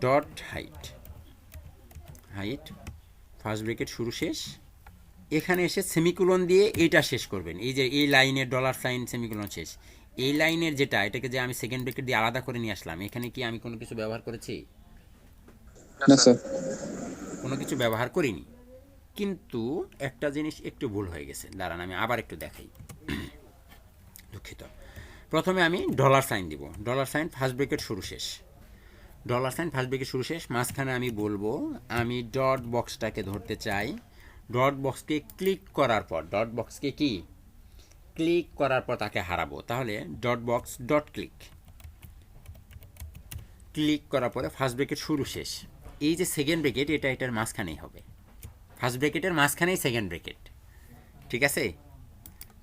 dot height first bracket শুরু শেষ। এখানে এসে সেমিকোলন দিয়ে এইটা শেষ করবেন। এই যে এই লাইনের $সাইন সেমিকোলন শেষ, এই লাইনের যেটা, এটাকে যে আমি সেকেন্ড ব্রেকেট দিয়ে আলাদা করে নিয়ে আসলাম, এখানে কি আমি কোনো কিছু ব্যবহার করেছি? না স্যার, কোনো কিছু ব্যবহার করিনি। কিন্তু একটা জিনিস একটু ভুল হয়ে গেছে, দাঁড়ান আমি আবার একটু দেখাই, দুঃখিত। প্রথমে আমি $সাইন দিব, $সাইন ফার্স্ট ব্রেকেট শুরু শেষ, $সাইন ফার্স্ট ব্রেকেট শুরু শেষ। মাঝখানে আমি বলবো আমি ডট বক্সটাকে ধরতে চাই। ডট বক্সকে ক্লিক করার পর, ডট বক্সকে কি ক্লিক করার পর তাকে হারাবো। তাহলে ডট বক্স ডট ক্লিক করার পরে ফার্স্ট ব্রেকেট শুরু শেষ। এই যে সেকেন্ড ব্রেকেট, এটা এটার মাঝখানেই হবে, ফার্স্ট ব্রেকেটের মাঝখানেই সেকেন্ড ব্রেকেট, ঠিক আছে?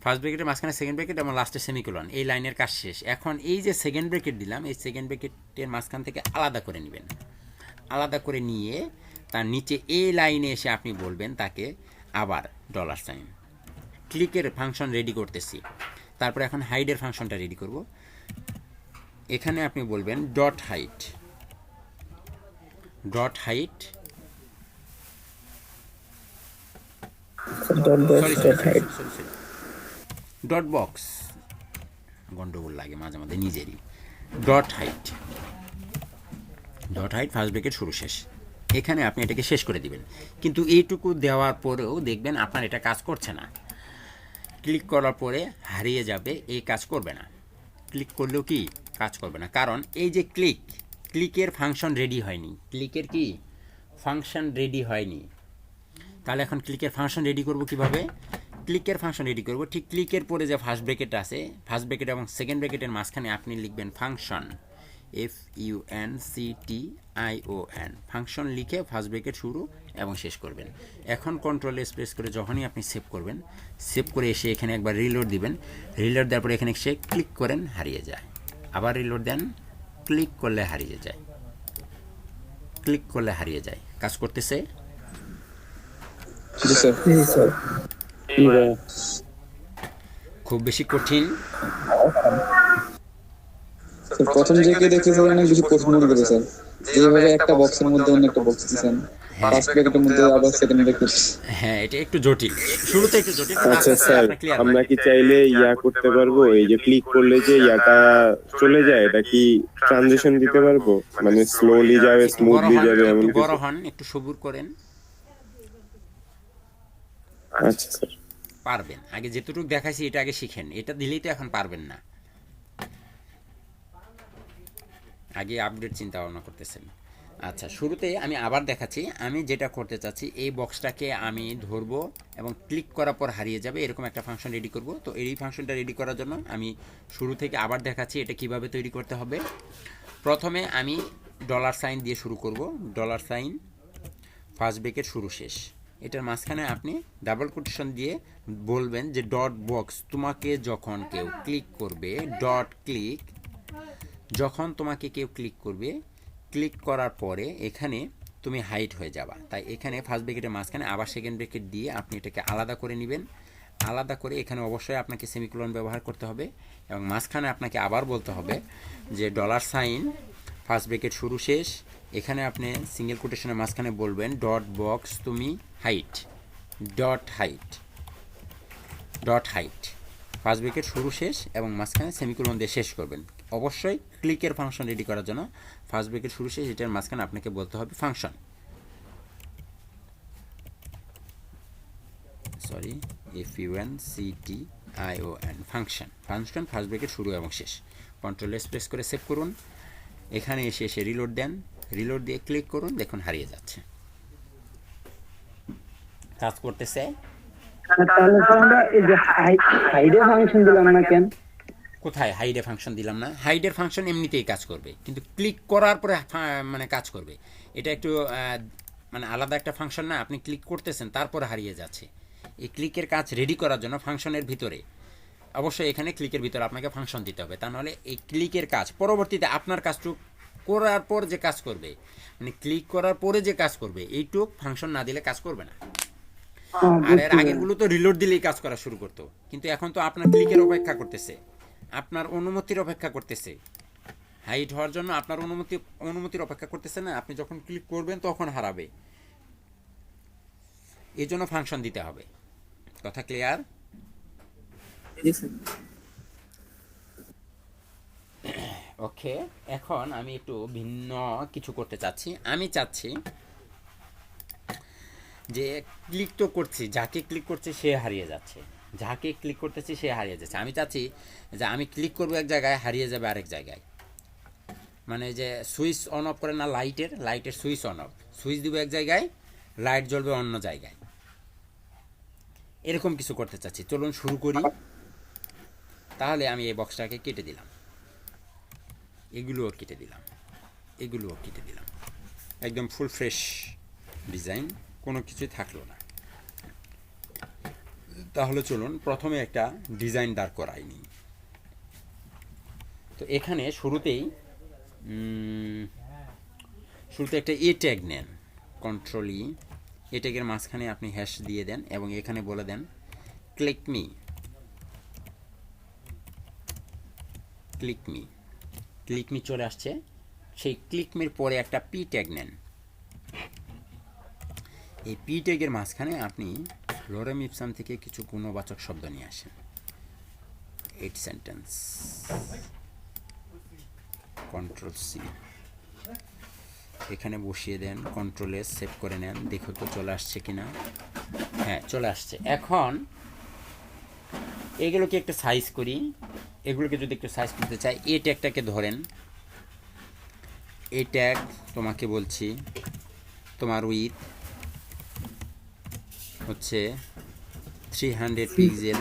ফার্স্ট ব্রেকেটের মাঝখানে সেকেন্ড ব্রেকেট এবং লাস্টে সেমিকোলন, এই লাইনের কাজ শেষ। এখন এই যে সেকেন্ড ব্রেকেট দিলাম, এই সেকেন্ড ব্রেকেটের মাঝখান থেকে আলাদা করে নেবেন। আলাদা করে নিয়ে তার নিচে এই লাইনে এসে আপনি বলবেন তাকে আবার $সাইন। ক্লিকের ফাংশন রেডি করতেছি, তারপর এখন হাইডের ফাংশনটা রেডি করব। এখানে আপনি বলবেন ডট হাইট ডট বক্স, গন্ডগোল লাগে মাঝে মাঝে নিজেরই। ডট হাইট ফার্স্ট ব্রেকেট শুরু শেষ। এখানে আপনি এটাকে শেষ করে দিবেন। কিন্তু এইটুকু দেওয়ার পরেও দেখবেন আপনার এটা কাজ করছে না। ক্লিক করার পরে হারিয়ে যাবে, এই কাজ করবে না। ক্লিক করলেও কি কাজ করবে না, কারণ এই যে ক্লিকের ফাংশন রেডি হয়নি। ক্লিকের কি ফাংশন রেডি হয়নি। তাহলে এখন ক্লিকের ফাংশন রেডি করব কিভাবে? ক্লিকের ফাংশন রেডি করব ঠিক ক্লিকের পরে যে ফার্স্ট ব্রেকেট আছে, ফার্স্ট ব্রেকেট এবং সেকেন্ড ব্রেকেটের মাঝখানে আপনি লিখবেন ফাংশন, FUNCTION, ফাংশন লিখে ফার্স্ট ব্রেকেট শুরু এবং শেষ করবেন। এখন কন্ট্রোল এস প্রেস করে যখনই আপনি সেভ করবেন, সেভ করে এসে এখানে একবার রিলোড দিবেন। রিলোড দেওয়ার পরে এখানে এসে ক্লিক করেন, হারিয়ে যায়। আবার রিলোড দেন, ক্লিক করলে হারিয়ে যায়, ক্লিক করলে হারিয়ে যায়। কাজ করতেছে? খুব বেশি কঠিন? প্রথম দিকে দেখতে অনেক বেশি কঠিন মনে করে স্যার, যেভাবে একটা বক্সের মধ্যে অন্য একটা বক্স দিয়েছেন, ফার্স্ট ব্রেকেটের মধ্যে আবার সেকেন্ড ব্রেকেট। হ্যাঁ, এটা একটু জটিল, শুরুতে একটু জটিল। আচ্ছা স্যার, আমরা কি চাইলে করতে পারবো? এই যে ক্লিক করলে যে ইয়াটা চলে যায়, এটা কি ট্রানজিশন দিতে পারবো? মানে স্লোলি যাবে, স্মুথলি যাবে, এমন কিছু? বড় হন, একটু সবুর করেন। আচ্ছা স্যার, পারবেন। আগে যেটুকু দেখাইছি এটা আগে শিখেন, এটা দিলেই তো এখন পারবেন না। আগে আপডেট চিন্তা ভাবনা করতেছেন। আচ্ছা, শুরুতে আমি আবার দেখাচ্ছি। আমি যেটা করতে চাচ্ছি, এই বক্সটাকে আমি ধরবো এবং ক্লিক করার পর হারিয়ে যাবে এরকম একটা ফাংশন রেডি করব। তো এই ফাংশনটা রেডি করার জন্য আমি শুরু থেকে আবার দেখাচ্ছি এটা কিভাবে তৈরি করতে হবে। প্রথমে আমি ডলার সাইন দিয়ে শুরু করব। ডলার সাইন, ফার্স্ট ব্রেকেট, শুরু শেষ। এটার মাঝখানে আপনি ডাবল কোটেশন দিয়ে বলবেন যে ডট বক্স, তোমাকে যখন কেউ ক্লিক করবে, ডট ক্লিক, যখন তোমাকে কেউ ক্লিক করবে, ক্লিক করার পরে এখানে তুমি হাইট হয়ে যাবা। তাই এখানে ফার্স্ট ব্রেকেটের মাঝখানে আবার সেকেন্ড ব্রেকেট দিয়ে আপনি এটাকে আলাদা করে নেবেন। আলাদা করে এখানে অবশ্যই আপনাকে সেমিকোলন ব্যবহার করতে হবে এবং মাঝখানে আপনাকে আবার বলতে হবে যে ডলার সাইন, ফার্স্ট ব্রেকেট, শুরু শেষ। এখানে আপনি সিঙ্গেল কোটেশনের মাঝখানে বলবেন ডট বক্স, তুমি height, dot height, dot height, first bracket, শুরু শেষ এবং মাঝখানে সেমিকোলন দিয়ে শেষ করবেন। অবশ্যই ক্লিকের ফাংশন রেডি করার জন্য ফার্স্ট ব্রেকেট, শুরু শেষ, এটার মাঝখানে আপনাকে বলতে হবে function, sorry, FUNCTION, function, function, first bracket, শুরু এবং শেষ। কন্ট্রোল এস প্রেস করে সেভ করুন। এখানে এসে রিলোড দেন, রিলোড দিয়ে ক্লিক করুন, দেখুন হারিয়ে যাচ্ছে, কাজ করতেছে। তাহলে তো আমরা এই যে হাইডে ফাংশন দিলাম না কেন? কোথায় হাইডে ফাংশন দিলাম না? হাইডের ফাংশন এমনিতেই কাজ করবে, কিন্তু ক্লিক করার পরে মানে কাজ করবে। এটা একটু মানে আলাদা একটা ফাংশন না, আপনি ক্লিক করতেছেন তারপরে হারিয়ে যাচ্ছে। এই ক্লিকের কাজ রেডি করার জন্য ফাংশনের ভিতরে, অবশ্যই এখানে ক্লিকের ভিতরে আপনাকে ফাংশন দিতে হবে, তা নাহলে এই ক্লিকের কাজ পরবর্তীতে আপনার কাজটুক করার পর যে কাজ করবে, মানে ক্লিক করার পরে যে কাজ করবে, এইটুক ফাংশন না দিলে কাজ করবে না। আর এর আগেরগুলো তো রিলোড দিলেই কাজ করা শুরু করতো, কিন্তু এখন তো আপনার ক্লিকের অপেক্ষা করতেছে, আপনার অনুমতির অপেক্ষা করতেছে। হাইট হওয়ার জন্য আপনার অনুমতির অপেক্ষা করতেছে না, আপনি যখন ক্লিক করবেন তখন হারাবে, এই জন্য ফাংশন দিতে হবে। কথা ক্লিয়ার? ওকে, এখন আমি একটু ভিন্ন কিছু করতে চাচ্ছি। আমি চাচ্ছি যে ক্লিক তো করছি, যাকে ক্লিক করছি সে হারিয়ে যাচ্ছে, যাকে ক্লিক করতেছি সে হারিয়ে যাচ্ছে। আমি চাচ্ছি যে আমি ক্লিক করবো এক জায়গায়, হারিয়ে যাবে আরেক জায়গায়। মানে যে সুইচ অন অফ করে না, লাইটের সুইচ অন অফ, সুইচ দিব এক জায়গায়, লাইট জ্বলবে অন্য জায়গায়, এরকম কিছু করতে চাচ্ছি। চলুন শুরু করি। তাহলে আমি এই বক্সটাকে কেটে দিলাম, এগুলোও কেটে দিলাম, এগুলোও কেটে দিলাম, একদম ফুল ফ্রেশ ডিজাইন, কোনো কিছুই থাকলো না। তাহলে চলুন প্রথমে একটা ডিজাইন দাঁড় করাই নিই। তো এখানে শুরুতে একটা এ ট্যাগ নেন, কন্ট্রোল ই, এ ট্যাগের মাঝখানে আপনি হ্যাশ দিয়ে দেন এবং এখানে বলে দেন click me, click me, click me চলে আসছে। সেই ক্লিক মির পরে একটা পি ট্যাগ নেন। এই পি ট্যাগের মাঝখানে আপনি লরেম ইপসাম থেকে কিছু গুণবাচক শব্দ নিয়ে আসেন। 8 সেন্টেন্স, কন্ট্রোল সি, এখানে বসিয়ে দেন, কন্ট্রোল এস, সেভ করে নেন, দেখো তো চলে আসছে কিনা। হ্যাঁ, চলে আসছে। এখন এগুলোকে একটু সাইজ করি। এগুলোকে যদি একটু সাইজ করতে চাই, এই ট্যাগটাকে ধরেন, এই ট্যাগ তোমাকে বলছি তোমার উইথ হচ্ছে 300 পিক্সেল,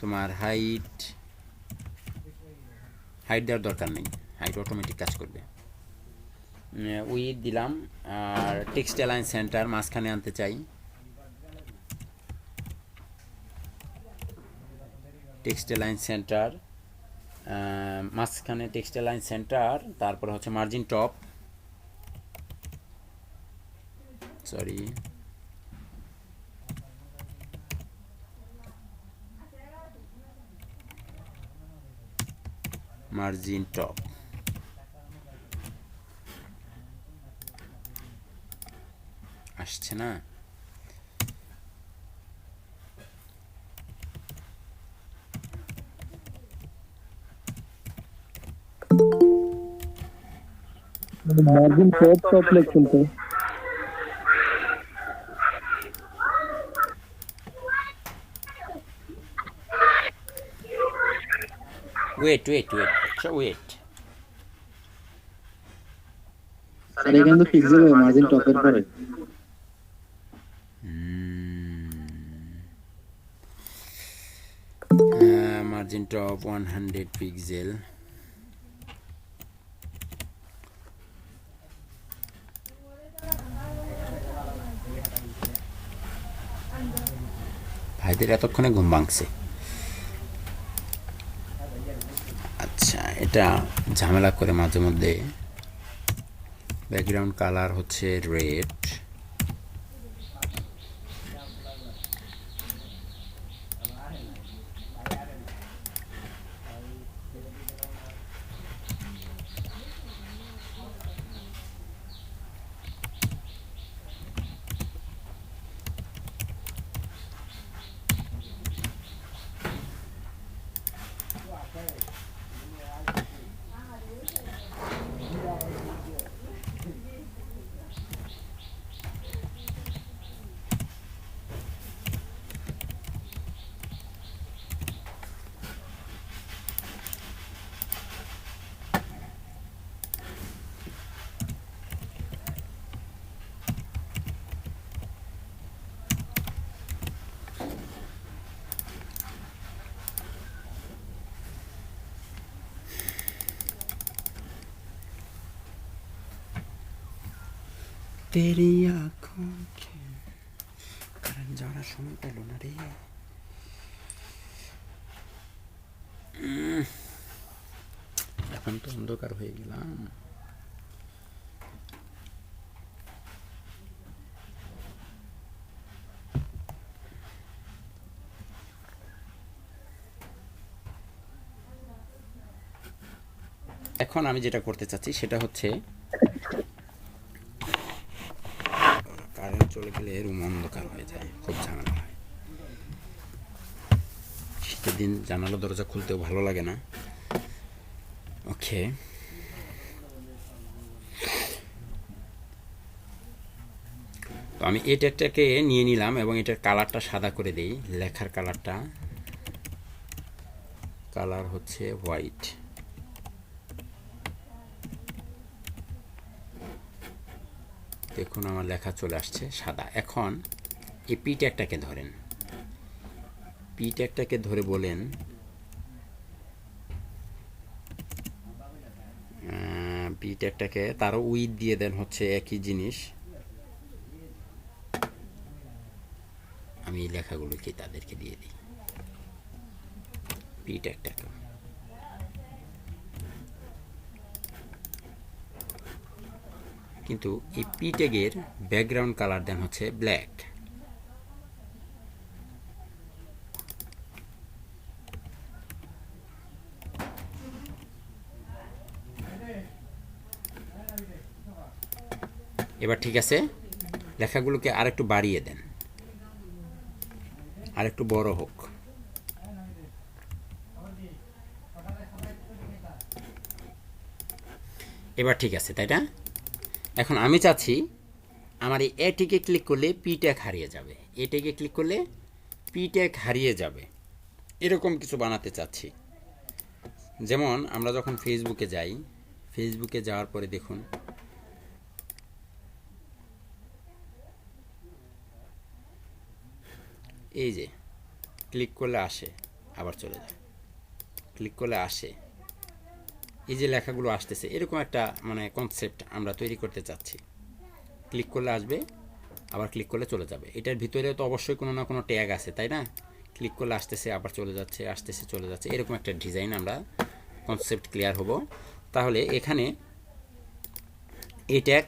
তোমার হাইট দেওয়ার দরকার নেই, হাইট অটোমেটিক কাজ করবে। উইথ দিলাম, আর টেক্সট অ্যালাইন সেন্টার মাঝখানে আনতে চাই, টেক্সট অ্যালাইন সেন্টার মাঝখানে, টেক্সট অ্যালাইন সেন্টার, তারপর হচ্ছে margin top, sorry, margin top, আসছে না। মার্জিন টপ লিখুন তো। ওয়েট, so wait, এটা কিন্তু পিক্সেল মার্জিন টপের পরে মার্জিন টপ 100 পিক্সেল। ভাইদের এতক্ষণে ঘুম ভাঙছে। আচ্ছা, এটা ঝামেলা করে মাঝে মধ্যে। ব্যাকগ্রাউন্ড কালার হচ্ছে রেড। তেরি আঁখোं के কারেন্ট যাওয়ার সময় পেল না রে। এখন তো অন্ধকার হয়ে গেলাম। এখন আমি যেটা করতে চাচ্ছি সেটা হচ্ছে, কারেন্ট চলে গেলে রুম অন্ধকার হয়ে যায়, খুব ঝামেলা হয়। শীতের দিন জানালা দরজা খুলতেও ভালো লাগে না। ওকে, তো আমি এই ট্যাগটাকে নিয়ে নিলাম এবং এটার কালারটা সাদা করে দিই। লেখার কালার হচ্ছে হোয়াইট। দেখুন আমার লেখা চলে আসছে সাদা। এখন এই পি ট্যাগটাকে ধরেন, পি ট্যাগটাকে ধরে বলেন পি ট্যাগটাকে তারও উইথ দিয়ে দেন হচ্ছে একই জিনিস। আমি এই লেখাগুলোকে তাদেরকে দিয়ে দিই পি ট্যাগটাকে। কিন্তু এই পি ট্যাগের ব্যাকগ্রাউন্ড কালার দেন হচ্ছে ব্ল্যাক। এবার ঠিক আছে, লেখাগুলোকে আরেকটু বাড়িয়ে দেন, আরেকটু বড় হোক। এবার ঠিক আছে, তাই না? এখন আমি চাচ্ছি আমার এই এটিকে ক্লিক করলে পি ট্যাগ হারিয়ে যাবে, এটিকে ক্লিক করলে পি ট্যাগ হারিয়ে যাবে, এরকম কিছু বানাতে চাচ্ছি। যেমন আমরা যখন ফেসবুকে যাই, ফেসবুকে যাওয়ার পরে দেখুন এই যে ক্লিক করলে আসে, আবার চলে যায়, ক্লিক করলে আসে, এই যে লেখাগুলো আসতেছে, এরকম একটা মানে কনসেপ্ট আমরা তৈরি করতে চাচ্ছি। ক্লিক করলে আসবে, আবার ক্লিক করলে চলে যাবে। এটার ভিতরে তো অবশ্যই কোনো না কোনো ট্যাগ আছে, তাই না? ক্লিক করলে আসতেছে, আবার চলে যাচ্ছে, আসতেছে, চলে যাচ্ছে, এরকম একটা ডিজাইন আমরা কনসেপ্ট ক্লিয়ার হব। তাহলে এখানে এই ট্যাগ,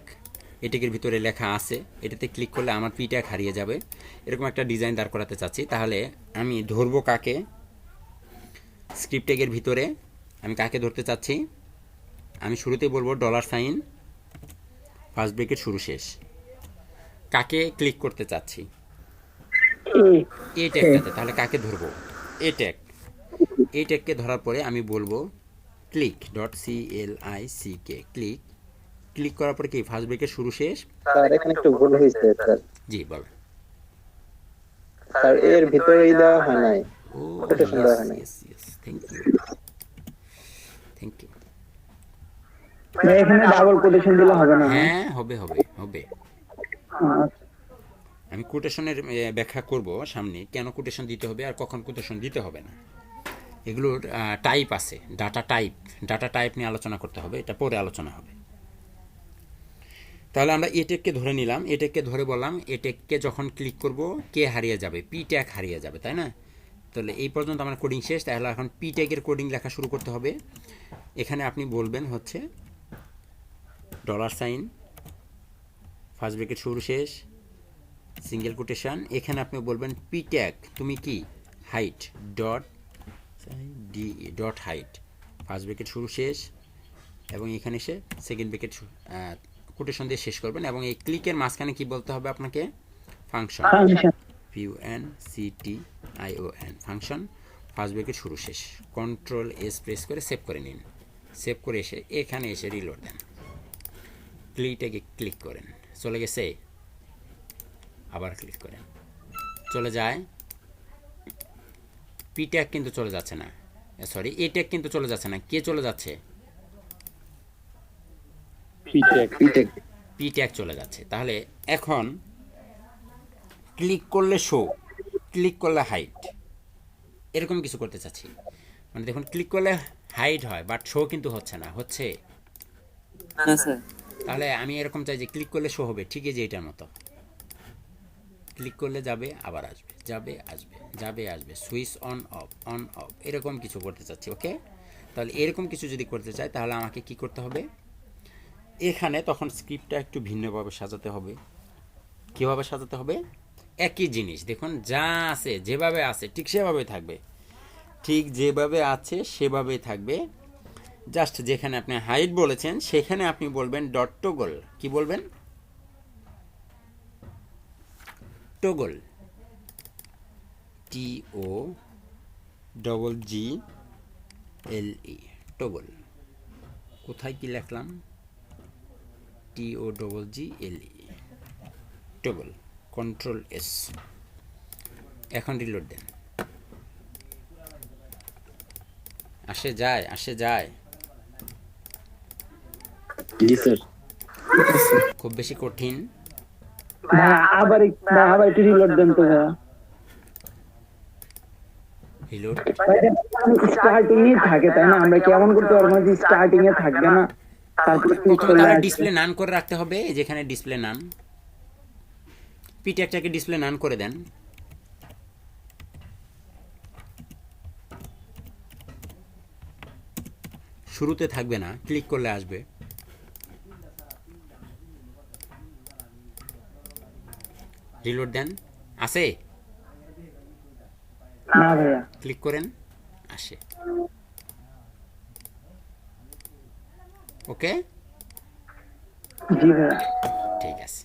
এই ট্যাগের ভিতরে লেখা আছে, এটাতে ক্লিক করলে আমার পি ট্যাগ হারিয়ে যাবে, এরকম একটা ডিজাইন দাঁড় করাতে চাচ্ছি। তাহলে আমি ধরবো কাকে? স্ক্রিপ্ট ট্যাগের ভিতরে আমি কাকে ধরতে চাচ্ছি? আমি শুরুতেই বলবো $, ফার্স্ট ব্রেকেট শুরু শেষ। কাকে ক্লিক করতে চাচ্ছি? এই ট্যাগটাতে। তাহলে কাকে ধরবো? এই ট্যাগ। এই ট্যাগকে ধরার পরে আমি বলবো ক্লিক .click, ক্লিক। ক্লিক করার পরে কি ফার্স্ট ব্রেকেট শুরু শেষ? স্যার এখানে একটু ভুল হয়েছে স্যার। জি বলেন। স্যার এর ভিতরেই দেওয়া হয় নাই, ও কোটেশন দেওয়া হয় নাই। Yes, thank you, thank you. ভাই এখানে ডাবল কোটেশন দিলে হবে না? হ্যাঁ, হবে হবে হবে। আচ্ছা। আমি কোটেশনের ব্যাখ্যা করব সামনে, কেন কোটেশন দিতে হবে আর কখন কোটেশন দিতে হবে না। এগুলোর টাইপ আছে, ডাটা টাইপ নিয়ে আলোচনা করতে হবে, এটা পরে আলোচনা হবে। তাহলে আমরা এটেককে ধরে নিলাম, এটেককে ধরে বললাম এটেককে যখন ক্লিক করব কে হারিয়ে যাবে, পি ট্যাগ হারিয়ে যাবে, তাই না? তাহলে এই পর্যন্ত আমার কোডিং শেষ। তাহলে এখন পি ট্যাগের কোডিং লেখা শুরু করতে হবে। এখানে আপনি বলবেন হচ্ছে $, ফার্স্ট ব্র্যাকেট শুরু শেষ, সিঙ্গেল কোটেশন। এখানে আপনি বলবেন পি ট্যাগ তুমি কি height dot height, first bracket শুরু শেষ, এবং এখানে এসে সেকেন্ড ব্র্যাকেট কোটেশন দিয়ে শেষ করবেন। এবং এই ক্লিকের মাঝখানে কি বলতে হবে আপনাকে, function, FUNCTION, function, first bracket শুরু শেষ, Ctrl+S প্রেস করে সেভ করে নিন। সেভ করে এসে এখানে এসে রিলোড দেন, ক্লিকটাকে ক্লিক করেন, চলে গেছে, আবার ক্লিক করেন, চলে যায়। পি ট্যাগ কিন্তু চলে যাচ্ছে না, সরি এ ট্যাগ কিন্তু চলে যাচ্ছে না, কে চলে যাচ্ছে, পি ট্যাগ চলে যাচ্ছে। তাহলে এখন ক্লিক করলে শো, ক্লিক করলে হাইট, এরকম কিছু করতে চাচ্ছি। মানে দেখুন ক্লিক করলে হাইট হয় বাট শো কিন্তু হচ্ছে না, হচ্ছে? তাহলে আমি এরকম চাই যে ক্লিক করলে শো হবে, ঠিক আছে এটার মতো। ক্লিক করলে যাবে আবার আসবে, যাবে আসবে, যাবে আসবে, সুইচ অন অফ এরকম কিছু করতে চাচ্ছি। ওকে, তাহলে এরকম কিছু যদি করতে চাই তাহলে আমাকে কি করতে হবে, এখানে তখন স্ক্রিপ্টটা একটু ভিন্নভাবে সাজাতে হবে। কীভাবে সাজাতে হবে, একই জিনিস দেখুন যা আছে যেভাবে আছে ঠিক সেভাবে থাকবে, ঠিক যেভাবে আছে সেভাবেই থাকবে। জাস্ট যেখানে আপনি হাইট বলেছেন সেখানে আপনি বলবেন ডট টগল, কি বলবেন, টগল, TOGGLE, টগল। কোথায় কি লিখলাম, TOGGLE, টগল, Ctrl+S, এখন রিলোড দেন, আসে যায়। জি স্যার। খুব বেশি কঠিন, আবার একটু রিলোড দেন তো ভাইয়া। রিলোড। স্টার্টিং এ থাকে তাই না, আমরা কেমন করতে পারবো যে স্টার্টিং এ থাকবে না, তারপরে ক্লিক করলে তাহলে আসবে। ডিসপ্লে নান করে রাখতে হবে, যেখানে ডিসপ্লে নান, পি ট্যাগটাকে ডিসপ্লে নান করে দেন। শুরুতে থাকবে না, ক্লিক করলে আসবে। রিলোড দেন, আসে, না ভাইয়া। ক্লিক করেন, আসে। ওকে, জি ভাইয়া। ঠিক আছে।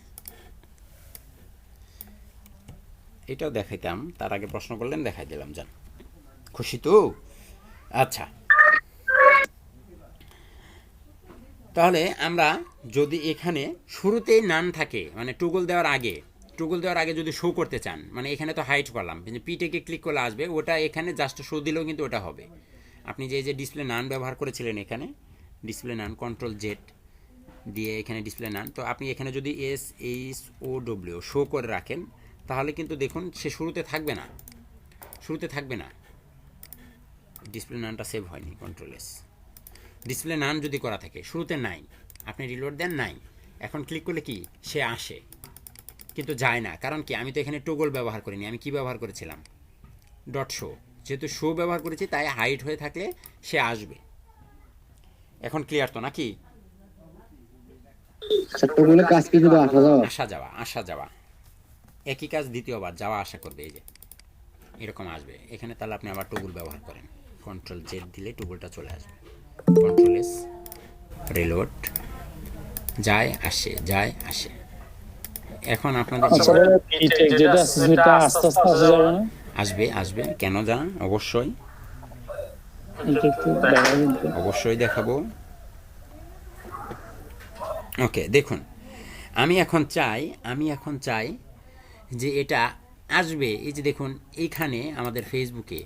এটাও দেখাইতাম, তার আগে প্রশ্ন করলেন দেখাই দিলাম, যান, খুশি তো? আচ্ছা, তাহলে আমরা যদি এখানে শুরুতেই নান থাকে, মানে টুগল দেওয়ার আগে যদি শো করতে চান, মানে এখানে তো হাইট করলাম, কিন্তু পিটেকে ক্লিক করলে আসবে, ওটা এখানে জাস্ট শো দিলেও কিন্তু ওটা হবে। আপনি যে ডিসপ্লে নান ব্যবহার করেছিলেন, এখানে ডিসপ্লে নান, Ctrl+Z দিয়ে এখানে ডিসপ্লে নান, তো আপনি এখানে যদি SHOW শো করে রাখেন তাহলে কিন্তু দেখুন সে শুরুতে থাকবে না, ডিসপ্লে নানটা সেভ হয়নি, Ctrl+S। ডিসপ্লে নান যদি করা থাকে শুরুতে নাই, আপনি রিলোড দেন নাই, এখন ক্লিক করলে কি সে আসে কিন্তু যায় না, কারণ কি আমি তো এখানে টগল ব্যবহার করিনি, আমি কি ব্যবহার করেছিলাম, ডট শো, যেহেতু শো ব্যবহার করেছি তাই হাইট হয়ে থাকলে সে আসবে। এখন ক্লিয়ার তো নাকি? টগলের কাজ কি শুধু আসা যাওয়া একই কাজ, দ্বিতীয়বার যাওয়া আসা করবে, এই যে এরকম আসবে এখানে। তাহলে আপনি আবার টগল ব্যবহার করেন, Ctrl+Z দিলে টগলটা চলে আসবে, Ctrl+S, রিলোড, যায় আসে। এখন আপনাদের যেটা আছে সেটা আস্তে আস্তে আসা যাবে না, আসবে কেন জান, অবশ্যই এটা একটু দেখাবেন তো? অবশ্যই দেখাবো। ওকে, দেখুন আমি এখন চাই যে এটা আসবে। এই যে দেখুন এইখানে আমাদের ফেসবুকে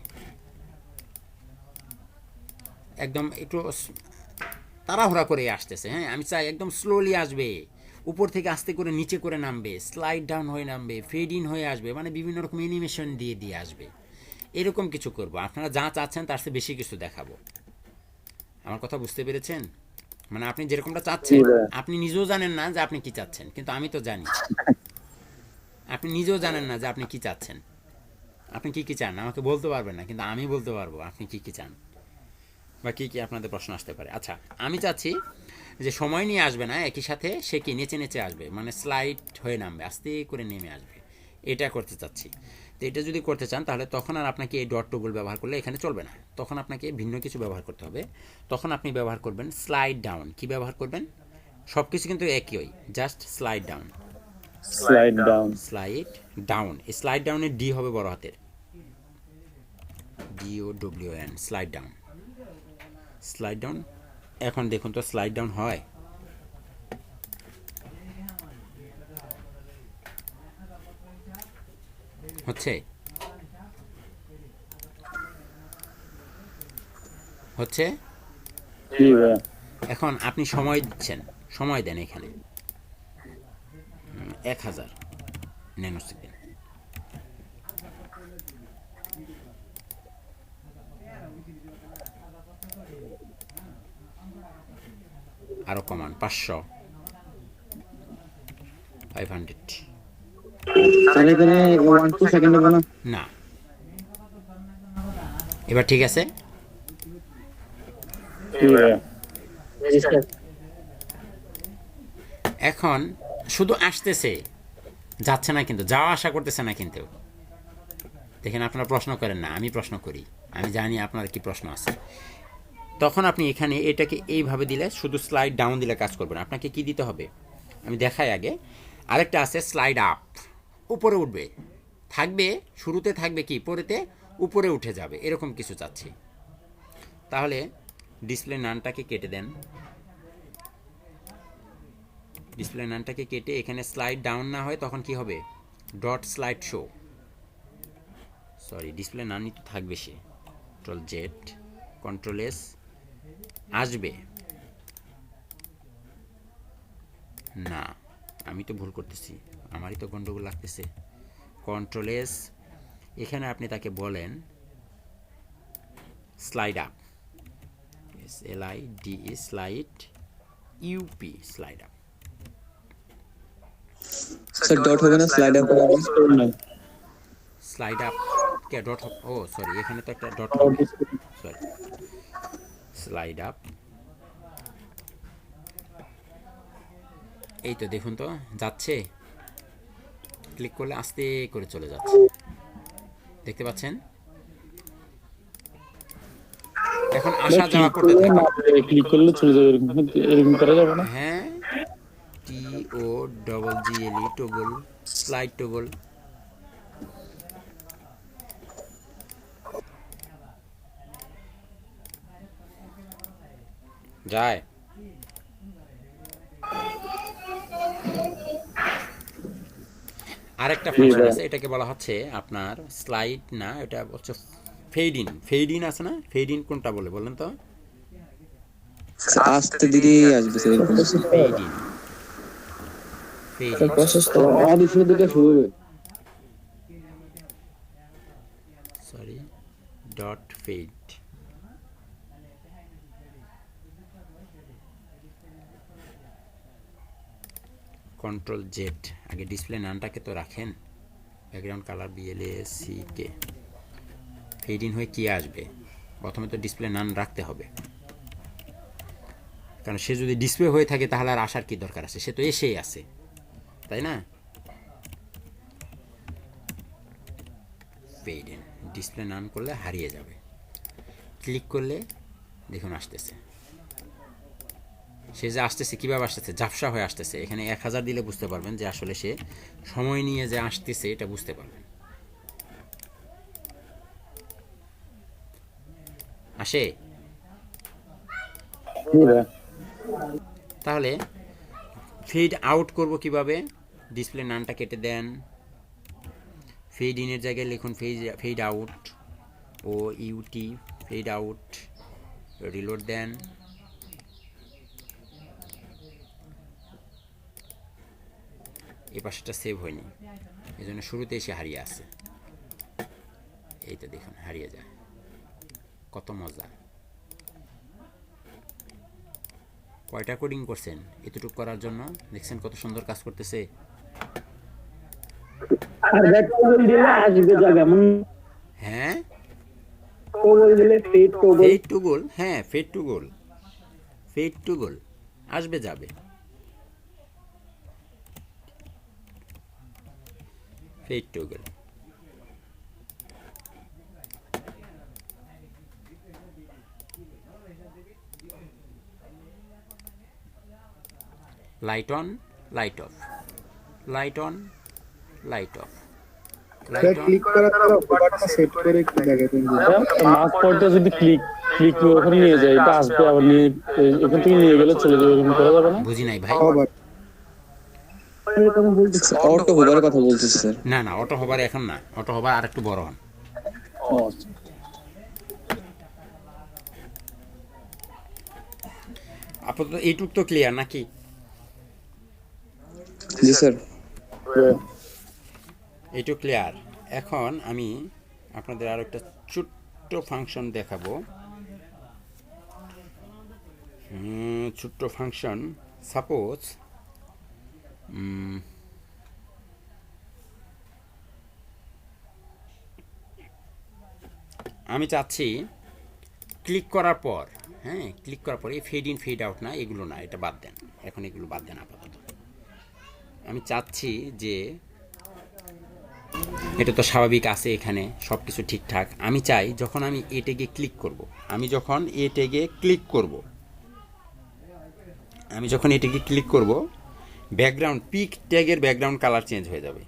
একদম একটু তাড়াহুড়া করে আসতেছে, হ্যাঁ আমি চাই একদম স্লোলি আসবে, উপর থেকে আস্তে করে নিচে করে নামবে, স্লাইড ডাউন হয়ে নামবে, ফেড ইন হয়ে আসবে, মানে বিভিন্ন রকম অ্যানিমেশন দিয়ে দিয়ে আসবে, এরকম কিছু করব। আপনারা যা চাচ্ছেন তার চেয়ে বেশি কিছু দেখাবো। আমার কথা বুঝতে পেরেছেন? মানে আপনি যেরকমটা চাচ্ছেন আপনি নিজেও জানেন না যে আপনি কি চাচ্ছেন, কিন্তু আমি তো জানি। আপনি নিজেও জানেন না যে আপনি কি চাচ্ছেন, আপনি কি কি চান আমাকে বলতে পারবেন না, কিন্তু আমি বলতে পারবো আপনি কি কি চান বা কী কী আপনাদের প্রশ্ন আসতে পারে। আচ্ছা, আমি চাচ্ছি যে সময় নিয়ে আসবে না, একই সাথে সে কি নেচে নেচে আসবে, মানে স্লাইড হয়ে নামবে, আস্তে করে নেমে আসবে, এটা করতে চাচ্ছি। তো এটা যদি করতে চান তাহলে তখন আর আপনাকে এই ডট টেবল ব্যবহার করলে এখানে চলবে না, তখন আপনাকে ভিন্ন কিছু ব্যবহার করতে হবে। তখন আপনি ব্যবহার করবেন স্লাইড ডাউন। কি ব্যবহার করবেন? সব কিছু কিন্তু একই, just slide down, slide down. Slide down. এই স্লাইড ডাউনের ডি হবে বড় হাতের, DOWN, slide down, slide down. এখন দেখুন তো স্লাইড ডাউন হয়? হচ্ছে? হচ্ছে? জি ভাইয়া। এখন আপনি সময় দিচ্ছেন, সময় দেন এখানে 1000 ন্যানো সেকেন্ড। আরো কমান 500, 500। স্যার এখানে 1-2 সেকেন্ড হবে না? না, এবার ঠিক আছে? জি ভাইয়া। এখন শুধু আসতেছে, যাচ্ছে না, কিন্তু যাওয়া আশা করতেছে না। কিন্তু দেখেন, আপনারা প্রশ্ন করেন না, আমি প্রশ্ন করি, আমি জানি আপনার কি প্রশ্ন আছে। তখন আপনি এখানে এটাকে এইভাবে দিলে, শুধু স্লাইড ডাউন দিলে কাজ করবে না, আপনাকে কি দিতে হবে আমি দেখাই আগে। আরেকটা আছে স্লাইড আপ, উপরে উঠবে, থাকবে শুরুতে, থাকবে কি পরেতে, উপরে উঠে যাবে, এরকম কিছু চাচ্ছি। তাহলে ডিসপ্লে নানটাকে কেটে দেন, ডিসপ্লে নানটাকে কেটে এখানে স্লাইড ডাউন না হয় তখন কি হবে? Dot slide show, sorry display নানই তো থাকবে, সে কন্ট্রোল জেড, কন্ট্রোল এস, আসবে না, আমি তো ভুল করতেছি, আমারই তো গন্ডগোল লাগতেছে। কন্ট্রোল এস, এখানে আপনি তাকে বলেন slide up, SLIDE, slide UP, slide up. Sir dot হবে না, স্লাইড আপ হবে। স্লাইড আপ কে ডট, ও সরি এখানে তো একটা ডট হবে, সরি, স্লাইড আপ। এই তো দেখুন তো যাচ্ছে, ক্লিক করলে আস্তে করে চলে যাচ্ছে, দেখতে পাচ্ছেন? এখন আসা যাওয়া করতে থাকে। ক্লিক করলে চলে যাবে, এরকম করা যাবে না? হ্যাঁ, TOGGLE, টগল, স্লাইড টগল। যায়। আরেকটা ফাংশন আছে, এটাকে বলা হচ্ছে আপনার স্লাইড না, এটা হচ্ছে ফেড ইন। ফেড ইন আছে না? ফেড ইন কোনটা বলে বলেন তো? আস্তে ধীরে আসবে স্যার এরকম। Fade in, fade in, process তো অডিশন দিকে শুরু হবে। Sorry, dot fade. Control Z, আগে ডিসপ্লে নামটাকে তো রাখেন, background colour BLACK। Fade in হয়ে কি আসবে? প্রথমে তো ডিসপ্লে নাম রাখতে হবে, কারণ সে যদি ডিসপ্লে হয়ে থাকে তাহলে আর আসার কি দরকার আছে, সে তো এসেই আছে, তাই না? ফেড ইন, ডিসপ্লে নাম করলে হারিয়ে যাবে, ক্লিক করলে দেখুন আসতেছে। সে যে আসতেছে, কীভাবে আসতেছে? ঝাপসা হয়ে আসতেছে। এখানে 1000 দিলে বুঝতে পারবেন যে আসলে সে সময় নিয়ে যে আসতেছে, এটা বুঝতে পারবেন। আসে? তাহলে ফিড আউট করব কিভাবে? ডিসপ্লে নামটা কেটে দেন, ফিড ইনের জায়গায় লিখুন feed out, OUT, feed out, reload দেন, এই পাশেটা সেভ হয়নি, এই জন্য শুরুতে এসে হারিয়ে আছে। এইটা দেখুন হারিয়ে যায়, কত মজা। কয়টা কোডিং করছেন এতটুকু করার জন্য? দেখছেন কত সুন্দর কাজ করতেছে। আর দেখ টগল দিলে আসবে যাবে এমন হ্যাঁ, টগল দিলে fade toggle fade toggle, হ্যাঁ fade toggle, fade toggle আসবে যাবে। Fade toggle. Light on, light off, light on, light off, light on. Click করার পর বাটনটা সেট করে কি জায়গায় তুমি মাস পয়েন্টটা যদি ক্লিক ওখানে নিয়ে যায়, এটা আসবে আবার নিয়ে এখান থেকে নিয়ে গেলে চলে যাবে, এরকম করা যাবে না? বুঝি নাই ভাই। আবার অটো হোভারের কথা বলতেছি স্যার। না না, অটো হবার এখন না, অটো হবার আর একটু বড় হন। ও আচ্ছা। আপাতত এইটুক তো ক্লিয়ার নাকি? জি স্যার। এইটুক ক্লিয়ার। এখন আমি আপনাদের আরো একটা ছোট্ট ফাংশন দেখাবো। ছোট্ট ফাংশন, সাপোজ আমি চাচ্ছি ক্লিক করার পর, হ্যাঁ ক্লিক করার পর এই ফেড ইন ফেড আউট না, এগুলো না, এটা বাদ দেন, এখন এগুলো বাদ দেন আপাতত। আমি চাচ্ছি যে এটা তো স্বাভাবিক আছে, এখানে সব কিছু ঠিকঠাক। আমি চাই যখন আমি এ ট্যাগে ক্লিক করব, আমি যখন এ ট্যাগে ক্লিক করব, আমি যখন এটাকে ক্লিক করব, ব্যাকগ্রাউন্ড পিক ট্যাগের ব্যাকগ্রাউন্ড কালার চেঞ্জ হয়ে যাবে।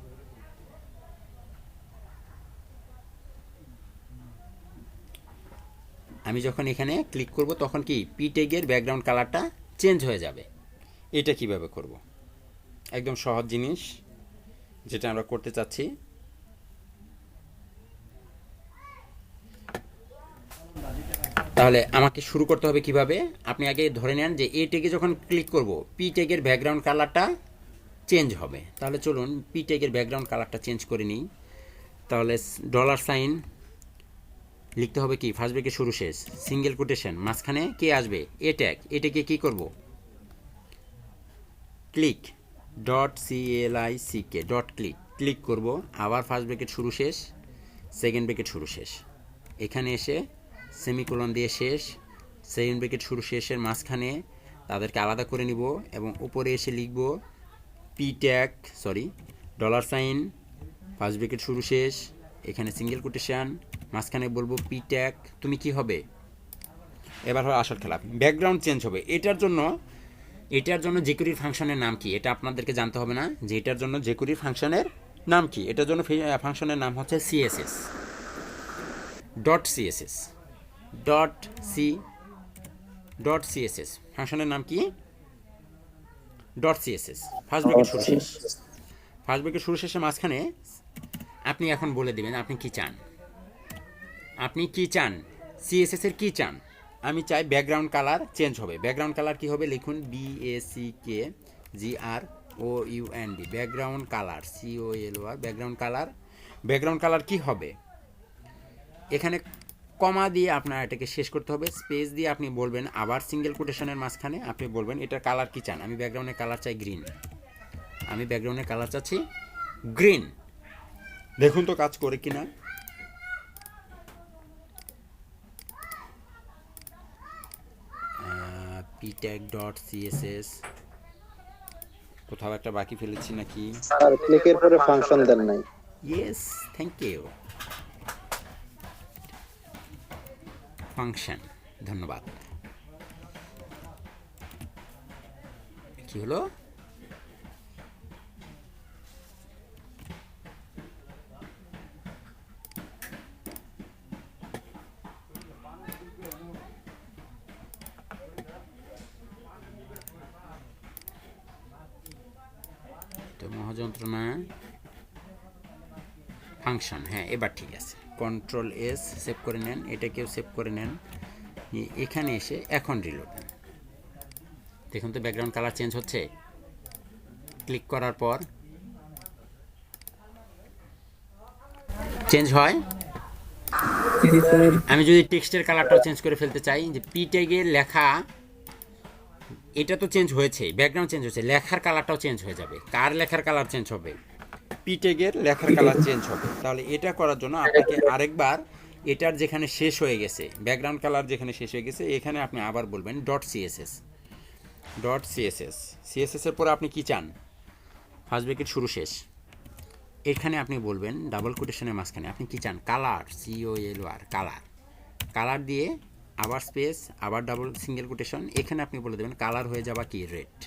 আমি যখন এখানে ক্লিক করব তখন কি পি ট্যাগের ব্যাকগ্রাউন্ড কালারটা চেঞ্জ হয়ে যাবে। এটা কিভাবে করব? একদম সহজ জিনিস, যেটা আমরা করতে চাচ্ছি। তাহলে আমাকে শুরু করতে হবে কিভাবে? আপনি আগে ধরে নেন যে এ ট্যাগে যখন ক্লিক করব পি ট্যাগের ব্যাকগ্রাউন্ড কালারটা চেঞ্জ হবে। তাহলে চলুন পি ট্যাগের ব্যাকগ্রাউন্ড কালারটা চেঞ্জ করে নিই। তাহলে $সাইন লিখতে হবে কি, ফার্স্ট ব্রেকের শুরু শেষ, সিঙ্গেল কোটেশন, মাঝখানে কে আসবে? এ ট্যাগ। এটাকে কি করব? Click .click dot click, click করব, আবার ফার্স্ট ব্রেকেট শুরু শেষ, সেকেন্ড ব্রেকেট শুরু শেষ, এখানে এসে সেমিকোলন দিয়ে শেষ, সেকেন্ড ব্রেকেট শুরু শেষের মাঝখানে তাদেরকে আলাদা করে নিব এবং উপরে এসে লিখব পি ট্যাগ, $সাইন, ফার্স্ট ব্রেকেট শুরু শেষ, এখানে সিঙ্গেল কোটেশন, মাঝখানে বলবো পি ট্যাগ। তুমি কি হবে? এবার হবে আসল খেলা, ব্যাকগ্রাউন্ড চেঞ্জ হবে। এটার জন্য জেকুরির ফাংশনের নাম কি এটা আপনাদেরকে জানতে হবে না, যে এটার জন্য জেকুরির ফাংশনের নাম কি। এটার জন্য ফাংশনের নাম হচ্ছে CSS dot CSS dot CSS. ফাংশনের নাম কি? Dot CSS. ফার্স্ট ব্রেকেট শুরু শেষ, ফার্স্ট ব্রেকেট শুরু শেষে মাঝখানে আপনি এখন বলে দেবেন আপনি কি চান, আপনি কি চান, সিএসএস এর কি চান। আমি চাই ব্যাকগ্রাউন্ড কালার চেঞ্জ হবে। ব্যাকগ্রাউন্ড কালার কি হবে? লিখুন BACKGROUND, background colour, COLOR, background colour. Background colour কি হবে? এখানে কমা দিয়ে আপনার এটাকে শেষ করতে হবে, স্পেস দিয়ে আপনি বলবেন, আবার সিঙ্গেল কোটেশনের মাঝখানে আপনি বলবেন এটার কালার কি চান। আমি ব্যাকগ্রাউন্ডের কালার চাই গ্রিন, আমি ব্যাকগ্রাউন্ডের কালার চাচ্ছি গ্রিন। দেখুন তো কাজ করে কিনা। ptag.css কোথাও একটা বাকি ফেলেছি নাকি? স্যার ক্লিকের পরে ফাংশন দেন নাই। Yes, thank you. ফাংশন, ধন্যবাদ। কি হলো? মহাযন্ত্রণা। ফাংশন, হ্যাঁ এবার ঠিক আছে। Ctrl+S সেভ করে নেন, এটাকেও সেভ করে নেন, এখানে এসে এখন রিলোড দেন। দেখুন তো ব্যাকগ্রাউন্ড কালার চেঞ্জ হচ্ছে। ক্লিক করার পর চেঞ্জ হয়। জি স্যার। আমি যদি টেক্সটের কালারটাও চেঞ্জ করে ফেলতে চাই, যে পি ট্যাগের লেখা এটা তো চেঞ্জ হয়েছে, ব্যাকগ্রাউন্ড চেঞ্জ হয়েছে, লেখার কালারটাও চেঞ্জ হয়ে যাবে। কার লেখার কালার চেঞ্জ হবে? পি ট্যাগের লেখার কালার চেঞ্জ হবে। তাহলে এটা করার জন্য আপনাকে আরেকবার এটার যেখানে শেষ হয়ে গেছে, ব্যাকগ্রাউন্ড কালার যেখানে শেষ হয়ে গেছে, এখানে আপনি আবার বলবেন ডট সিএসএস। ডট সিএসএস, সিএসএসের পরে আপনি কি চান? ফার্স্ট ব্র্যাকেট শুরু শেষ, এখানে আপনি বলবেন ডাবল কোটেশনের মাঝখানে আপনি কি চান? Colour, COLOR, colour. কালার দিয়ে আবার স্পেস, আবার ডাবল সিঙ্গেল কোটেশন, এখানে আপনি বলে দেবেন কালার হয়ে যাবা কি রেড।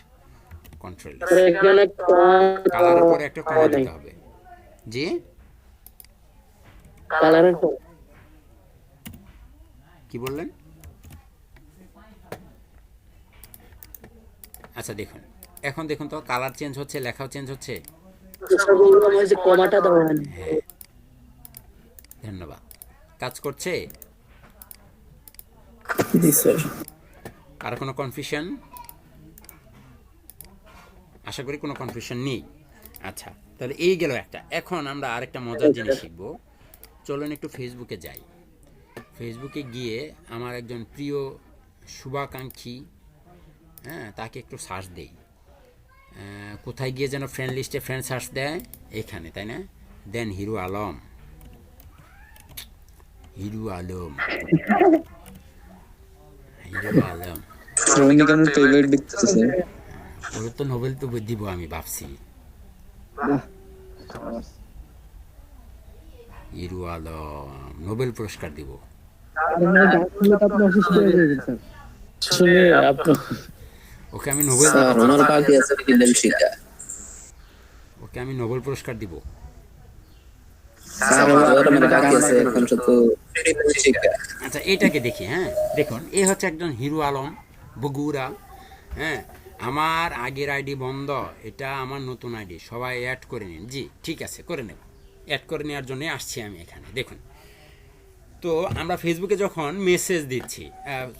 কন্ট্রোল এখানে কালারের পরে একটা কমা দিতে হবে। জি, কালারের কি বললেন? আচ্ছা দেখুন, এখন দেখুন তো কালার চেঞ্জ হচ্ছে, লেখাও চেঞ্জ হচ্ছে। কমাটা দেওয়া হয়নি। হ্যাঁ, ধন্যবাদ। কাজ করছে? জি স্যার। আর কোনো কনফিউশন? আশা করি কোনো কনফিউশন নেই। আচ্ছা, তাহলে এই গেল একটা। এখন আমরা আরেকটা মজার জিনিস শিখব। চলুন একটু ফেসবুকে যাই। ফেসবুকে গিয়ে আমার একজন প্রিয় শুভাকাঙ্ক্ষী, হ্যাঁ, তাকে একটু সার্চ দেই। কোথায় গিয়ে যেন ফ্রেন্ড লিস্টে ফ্রেন্ড সার্চ দেয়, এখানে, তাই না? দেন hero Alam, hero Alam, hero Alam. Rajinikanth favourite দেখতেছে স্যার। ওর তো নোবেল তো দিব আমি ভাবছি। হিরো আলম নোবেল পুরস্কার দিব। আপনি অসুস্থ হয়ে যাবেন স্যার। শুনে আপনি ওকে আমি নোবেল স্যার ওনার বাকি আছে ফিল্ম শিক্ষা। ওকে আমি নোবেল পুরস্কার দিব। স্যার ওনার বাকি আছে এখন শুধু ফিল্ম শিক্ষা। আচ্ছা, এটাকে দেখি। হ্যাঁ, দেখুন, এ হচ্ছে একজন হিরো আলম বগুড়া। হ্যাঁ, আমার আগের আইডি বন্ধ, এটা আমার নতুন আইডি, সবাই অ্যাড করে নিন। জি ঠিক আছে, করে নেব। অ্যাড করে নেওয়ার জন্য আসছি আমি এখানে। দেখুন তো আমরা ফেসবুকে যখন মেসেজ দিচ্ছি,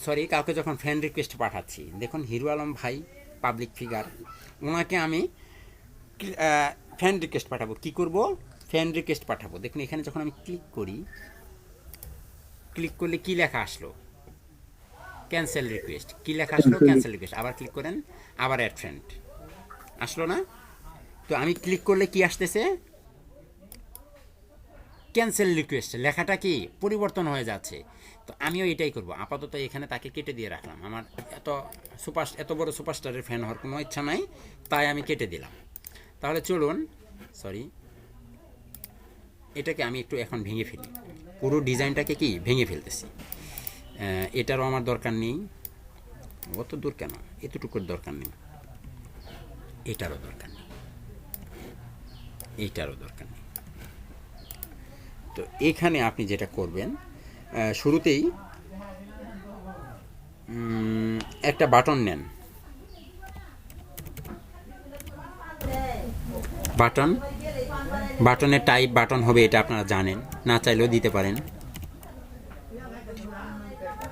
সরি, কাউকে যখন ফ্রেন্ড রিকোয়েস্ট পাঠাচ্ছি, দেখুন হিরো আলম ভাই পাবলিক ফিগার, ওনাকে আমি ফ্রেন্ড রিকোয়েস্ট পাঠাবো। কি করব? ফ্রেন্ড রিকোয়েস্ট পাঠাবো। দেখুন এখানে যখন আমি ক্লিক করি, ক্লিক করলে কি লেখা আসলো? Cancel request. কি লেখা আসলো? Cancel request. আবার ক্লিক করেন, আবার অ্যাড ফ্রেন্ড আসলো না? তো আমি ক্লিক করলে কি আসতেছে? ক্যান্সেল রিকোয়েস্ট লেখাটা কি পরিবর্তন হয়ে যাচ্ছে। তো আমিও এটাই করব। আপাতত এখানে তাকে কেটে দিয়ে রাখলাম। আমার এত বড় সুপারস্টারের ফ্যান হওয়ার কোনো ইচ্ছা নাই, তাই আমি কেটে দিলাম। তাহলে চলুন, সরি, এটাকে আমি একটু এখন ভেঙে ফেলি। পুরো ডিজাইনটাকে কি ভেঙে ফেলতেছি। এটারও আমার দরকার নেই। অত দূর কেন? এতটুকুর দরকার নেই। এটারও দরকার নেই, এইটারও দরকার নেই। তো এখানে আপনি যেটা করবেন, শুরুতেই একটা বাটন নেন। বাটনের টাইপ বাটন হবে, এটা আপনারা জানেন, না চাইলেও দিতে পারেন।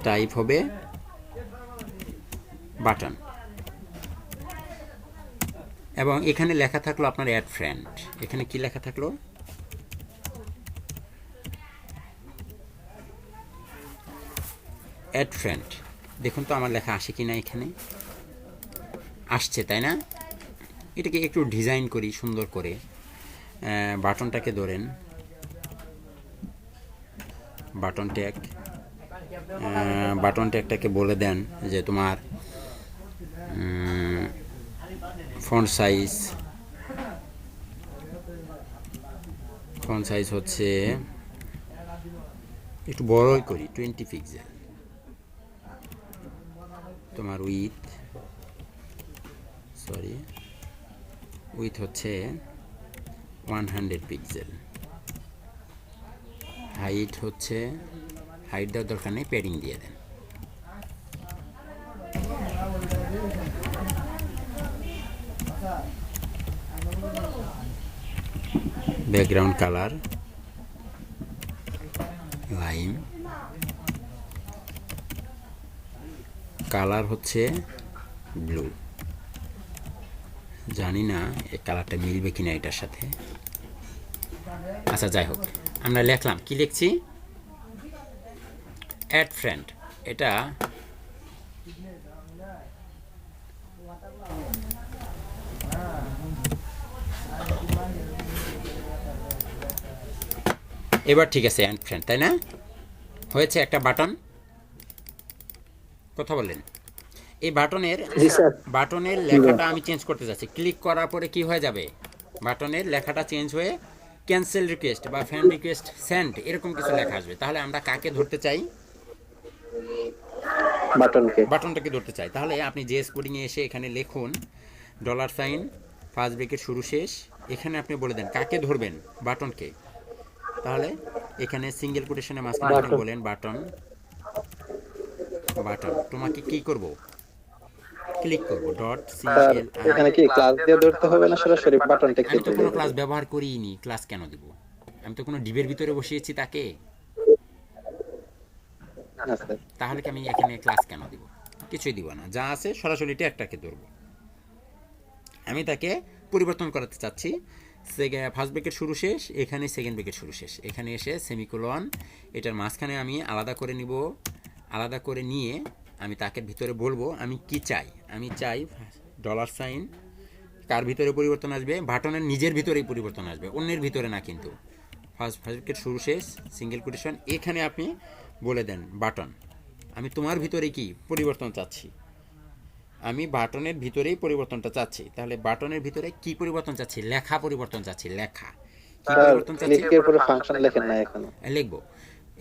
টাইপ হবে বাটন, এবং এখানে লেখা থাকলো আপনার অ্যাড ফ্রেন্ড। এখানে কি লেখা থাকলো? Add friend. দেখুন তো আমার লেখা আসে কি না? এখানে আসছে, তাই না? এটাকে একটু ডিজাইন করি সুন্দর করে। বাটনটাকে ধরেন, বাটন ট্যাগটাকে বলে দেন যে তোমার ফন্ট সাইজ হচ্ছে একটু বড়ই করি, 20 পিক্সেল। তোমার উইথ হচ্ছে 100 পিক্সেল। হাইট হচ্ছে, হাইট দেওয়ার দরকার নেই, প্যাডিং দিয়ে দেন। ব্যাকগ্রাউন্ড কালার লাইম, কালার হচ্ছে ব্লু। জানি না এই কালারটা মিলবে কিনা এটার সাথে। আচ্ছা যাই হোক, আমরা লিখলাম, কি লিখছি, অ্যাড ফ্রেন্ড। এটা এবার ঠিক আছে, অ্যাড ফ্রেন্ড, তাই না? হয়েছে একটা বাটন, কথা বললেন। এই বাটনের লেখাটা আমি চেঞ্জ করতে যাচ্ছি। ক্লিক করার পরে কি হয়ে যাবে, বাটনের লেখাটা চেঞ্জ হয়ে ক্যান্সেল রিকোয়েস্ট বা ফ্রেন্ড রিকোয়েস্ট সেন্ড এরকম কিছু লেখা আসবে। তাহলে আমরা কাকে ধরতে চাই, বাটনটাকে ধরতে চাই। তাহলে আপনি জেএস কোডিংয়ে এসে এখানে লিখুন $, ফার্স্ট ব্রেকেট শুরু শেষ, এখানে আপনি বলে দেন কাকে ধরবেন, বাটনকে। তাহলে এখানে সিঙ্গেল কোটেশনের মাঝখানে আপনি বলেন বাটন, বাটন তোমাকে কি করব, ক্লিক করব ডট সিএল। এখানে কি ক্লাস দিয়ে ধরতে হবে না সরাসরি বাটনটা আমি ক্লিক তো করতে কোনো হবে? ক্লাস ব্যবহার করিনি, ক্লাস কেন দিব? আমি তো কোনো ডিবের ভিতরে বসিয়েছি তাকে, না স্যার। তাহলে কি আমি এখানে ক্লাস কেন দিব? কিছুই দিব না, যা আছে সরাসরি ট্যাগটাকে ধরব। আমি তাকে পরিবর্তন করাতে চাচ্ছি, ফার্স্ট ব্রেকেট শুরু শেষ, এখানে সেকেন্ড ব্রেকেট শুরু শেষ, এখানে এসে সেমিকোলন, এটার মাঝখানে আমি আলাদা করে নিব। আলাদা করে নিয়ে আমি তাকে ভিতরে বলবো আমি কি চাই। আমি চাই $, কার ভিতরে পরিবর্তন আসবে, বাটনের নিজের ভিতরেই পরিবর্তন আসবে, অন্যের ভিতরে না। কিন্তু ফার্স্ট ব্রেকেট শুরু শেষ, সিঙ্গেল কোটেশন, এখানে আপনি বলে দেন বাটন, আমি তোমার ভিতরে কি পরিবর্তন চাচ্ছি, আমি বাটনের ভিতরেই পরিবর্তনটা চাচ্ছি। তাহলে বাটনের ভিতরে কি পরিবর্তন চাচ্ছি, লেখা পরিবর্তন চাচ্ছি, লেখা কি পরিবর্তন চাচ্ছি, ক্লিকের পরে ফাংশন লেখেন না এখনো। লিখবো।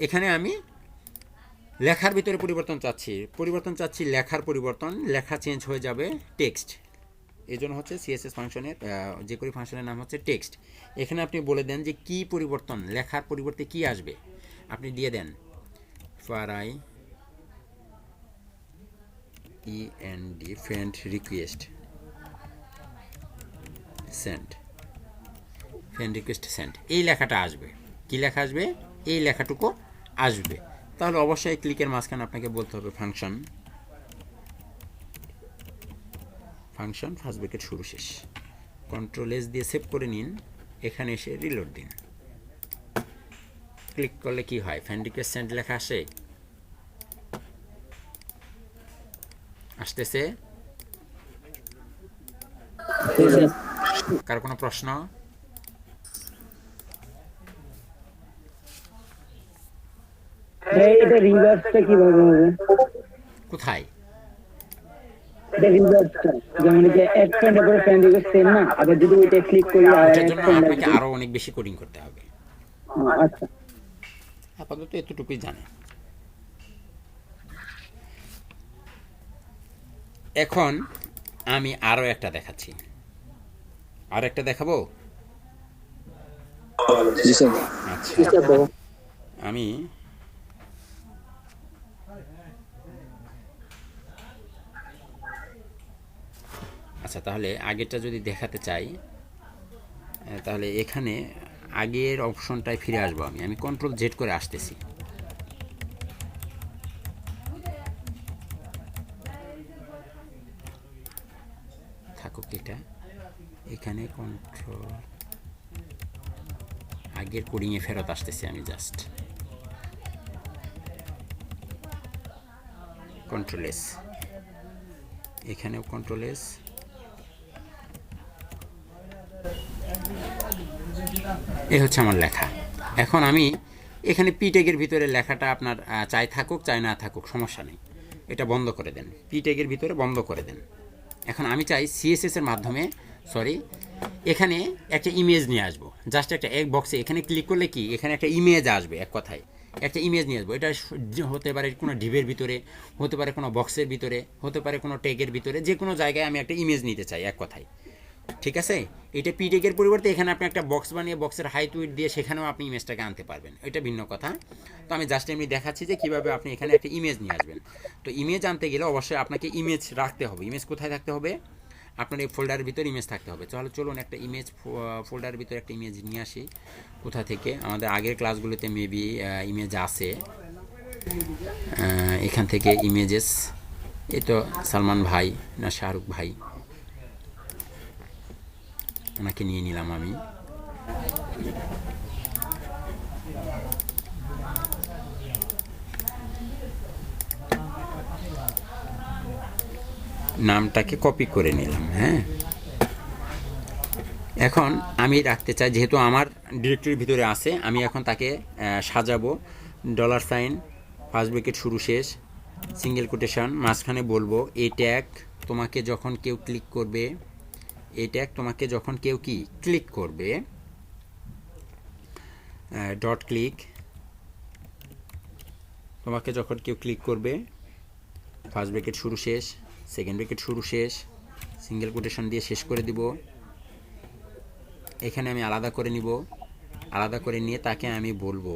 এখানে আমি লেখার ভিতরে পরিবর্তন চাচ্ছি, লেখার পরিবর্তন, লেখা চেঞ্জ হয়ে যাবে টেক্সট। এই জন্য হচ্ছে সিএসএস ফাংশনের যে কোনো ফাংশনের নাম হচ্ছে টেক্সট। এখানে আপনি বলে দেন যে কি পরিবর্তন, লেখার পরিবর্তে কি আসবে, আপনি দিয়ে দেন ফারাই END friend request send, friend request send, এই লেখাটা আসবে। কি লেখা আসবে, এই লেখাটুকু আসবে। তাহলে অবশ্যই ক্লিকের মাঝখানে আপনাকে বলতে হবে ফাংশন, ফাংশন ফার্স্ট ব্রেকেট শুরু শেষ, Ctrl+S দিয়ে সেভ করে নিন, এখানে এসে রিলোড দিন। ক্লিক করলে কি হয়, ফ্রেন্ড রিকোয়েস্ট সেন্ড লেখা আসে, আসতেছে। কার কোনো প্রশ্ন? এটা রিভার্সটা কিভাবে হবে? কোথায়? এটা রিভার্সটা যেমন যে অ্যাড ফ্রেন্ড এর ফ্রেন্ড রিকোয়েস্ট সেন্ড না, আবার যদি ওইটা ক্লিক করি আর এটার জন্য আপনাকে আরো অনেক বেশি কোডিং করতে হবে। আচ্ছা, আপাতত এতটুকুই জানে। এখন আমি আরো একটা দেখাচ্ছি, আর একটা দেখাবো। জি স্যার। আচ্ছা, আমি আচ্ছা তাহলে আগেরটা যদি দেখাতে চাই, তাহলে এখানে আগের অপশনটায় ফিরে আসবো। আমি Ctrl+Z করে আসতেছি। থাকুক এটা, এখানে কন্ট্রোল, আগের কোডিংয়ে ফেরত আসতেছি আমি, জাস্ট Ctrl+S, এখানেও Ctrl+S, এই হচ্ছে আমার লেখা। এখন আমি এখানে পি ট্যাগের ভিতরে লেখাটা আপনার চাই থাকুক চাই না থাকুক সমস্যা নেই, এটা বন্ধ করে দেন, পি ট্যাগের ভিতরে বন্ধ করে দেন। এখন আমি চাই সিএসএস এর মাধ্যমে, এখানে একটা ইমেজ নিয়ে আসবো, জাস্ট একটা এক বক্সে এখানে ক্লিক করলে কি এখানে একটা ইমেজ আসবে, এক কথায় একটা ইমেজ নিয়ে আসবো। এটা হতে পারে কোনো ডিভের ভিতরে, হতে পারে কোনো বক্সের ভিতরে, হতে পারে কোনো ট্যাগের ভিতরে, যে কোনো জায়গায় আমি একটা ইমেজ নিতে চাই, এক কথায়। ঠিক আছে, এটা পি ট্যাগের পরিবর্তে এখানে আপনি একটা বক্স বানিয়ে বক্সের হাইট উইডথ দিয়ে সেখানেও আপনি ইমেজটাকে আনতে পারবেন, এটা ভিন্ন কথা। তো আমি জাস্ট এমনি দেখাচ্ছি যে কীভাবে আপনি এখানে একটা ইমেজ নিয়ে আসবেন। তো ইমেজ আনতে গেলে অবশ্যই আপনাকে ইমেজ রাখতে হবে। ইমেজ কোথায় থাকতে হবে, আপনার এই ফোল্ডারের ভিতরে ইমেজ থাকতে হবে। তাহলে চলুন একটা ইমেজ ফোল্ডারের ভিতরে একটা ইমেজ নিয়ে আসি। কোথা থেকে, আমাদের আগের ক্লাসগুলোতে মেবি ইমেজ আছে, এখান থেকে ইমেজেস, এই তো সালমান ভাই না শাহরুখ ভাই, ওনাকে নিয়ে নিলাম আমি। নামটাকে কপি করে নিলাম। হ্যাঁ, এখন আমি রাখতে চাই, যেহেতু আমার ডিরেক্টরির ভিতরে আছে, আমি এখন তাকে সাজাবো। $, ফার্স্ট ব্র্যাকেট শুরু শেষ, সিঙ্গেল কোটেশন, মাঝখানে বলবো এই ট্যাগ তোমাকে যখন কেউ ক্লিক করবে, এই ট্যাগ তোমাকে যখন কেউ কি ক্লিক করবে, ডট ক্লিক, তোমাকে যখন কেউ ক্লিক করবে, ফার্স্ট ব্র্যাকেট শুরু শেষ, সেকেন্ড ব্র্যাকেট শুরু শেষ, সিঙ্গেল কোটেশন দিয়ে শেষ করে দিব। এখানে আমি আলাদা করে নিব, আলাদা করে নিয়ে তাকে আমি বলবো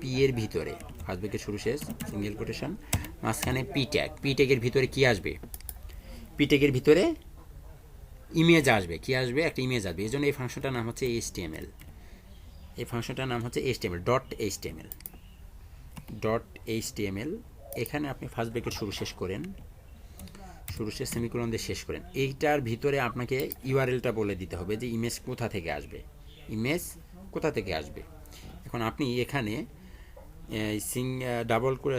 $p এর ভিতরে, ফার্স্ট ব্র্যাকেট শুরু শেষ, সিঙ্গেল কোটেশন, মাঝখানে পি ট্যাগ। পি ট্যাগের ভিতরে কি আসবে? পি ট্যাগের ভিতরে ইমেজ আসবে। কি আসবে? একটা ইমেজ আসবে। এই জন্য এই ফাংশনটার নাম হচ্ছে HTML। এই ফাংশনটার নাম হচ্ছে HTML, ডট HTML। এখানে আপনি ফার্স্ট ব্র্যাকেট শুরু শেষ করেন, শুরু শেষ সেমিকোলন দিয়ে শেষ করেন। এইটার ভিতরে আপনাকে ইউআরএলটা বলে দিতে হবে যে ইমেজ কোথা থেকে আসবে, ইমেজ কোথা থেকে আসবে। এখন আপনি এখানে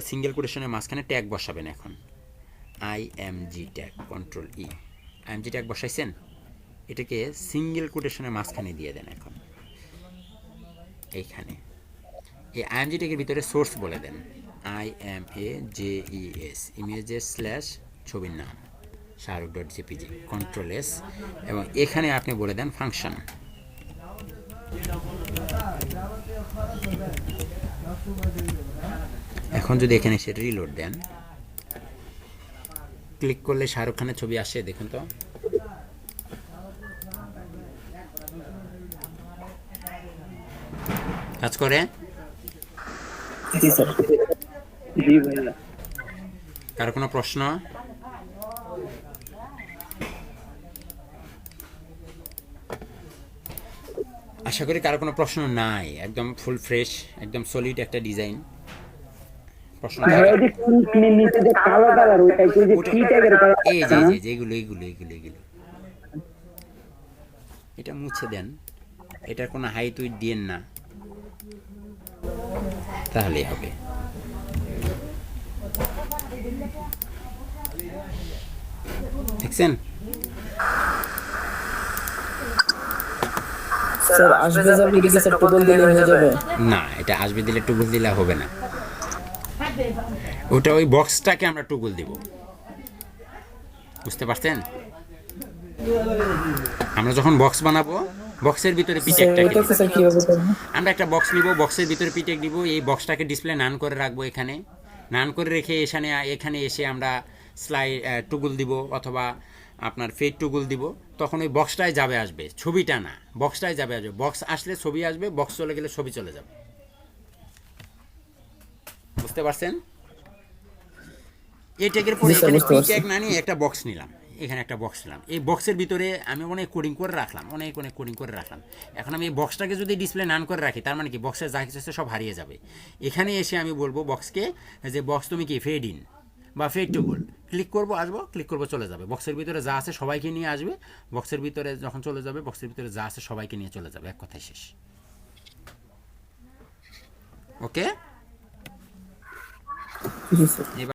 সিঙ্গেল কোটেশনের মাঝখানে ট্যাগ বসাবেন। এখন IMG tag, control E, IMG tag বসাইছেন, এটাকে সিঙ্গেল কোটেশনের মাঝখানে দিয়ে দেন। এখন এইখানে এই IMG ট্যাগের ভিতরে সোর্স বলে দেন, IMAJES, ইমেজের স্ল্যাশ ছবির নাম shahrukh.jpg, কন্ট্রোল S, এবং এখানে আপনি বলে দেন ফাংশন। এখন যদি এখানে সে রিলোড দেন, ক্লিক করলে শাহরুখ খানের ছবি আসে, দেখুন তো। কাজ করে? জি স্যার। জি ভাইয়া। কার কোনো প্রশ্ন? আশা করি কারো কোনো প্রশ্ন নাই। একদম ফুল ফ্রেশ, একদম সলিড একটা ডিজাইন। প্রশ্ন এই যে যেগুলো এগুলো এটা মুছে দেন, এটার কোনো হাইট উইথ দিয়েন না, তাহলেই হবে। দেখছেন? স্যার আসবে যাবে কি স্যার টগল দিলে হয়ে যাবে? না, এটা আসবে দিলে টুগল দিলে হবে না, ওটা ওই বক্সটাকে আমরা টুগল দিব। বুঝতে পারছেন? আমরা যখন বক্স বানাবো, বক্সের ভিতরে পিটেকটাকে আমরা একটা বক্স নিব, বক্সের ভিতরে পিটেক দিব, এই বক্সটাকে ডিসপ্লে নান করে রাখবো। এখানে নান করে রেখে এখানে এসে আমরা টুগুল দিব অথবা আপনার ফেড টুগুল দিব। তখন ওই বক্সটাই যাবে আসবে, ছবিটা না, বক্সটাই যাবে আসবে। বক্স আসলে ছবি আসবে, বক্স চলে গেলে ছবি চলে যাবে। বুঝতে পারছেন? এই ট্যাগের পরে এখানে পি ট্যাগ না নিয়ে একটা বক্স নিলাম, এখানে একটা বক্স নিলাম। এই বক্সের ভিতরে আমি অনেক কোডিং করে রাখলাম, অনেক কোডিং করে রাখলাম। এখন আমি এই বক্সটাকে যদি ডিসপ্লে নান করে রাখি, তার মানে কি বক্সের যা কিছু আছে সব হারিয়ে যাবে। এখানে এসে আমি বলবো বক্সকে যে বক্স তুমি কি ফেড ইন বা ফেড টুগুল, ক্লিক করবো, আসবো, ক্লিক করবো, চলে যাবে। বক্সের ভিতরে যা আছে সবাইকে নিয়ে আসবে, বক্সের ভিতরে যখন চলে যাবে, বক্সের ভিতরে যা আছে সবাইকে নিয়ে চলে যাবে, এক কথায় শেষ। ওকে?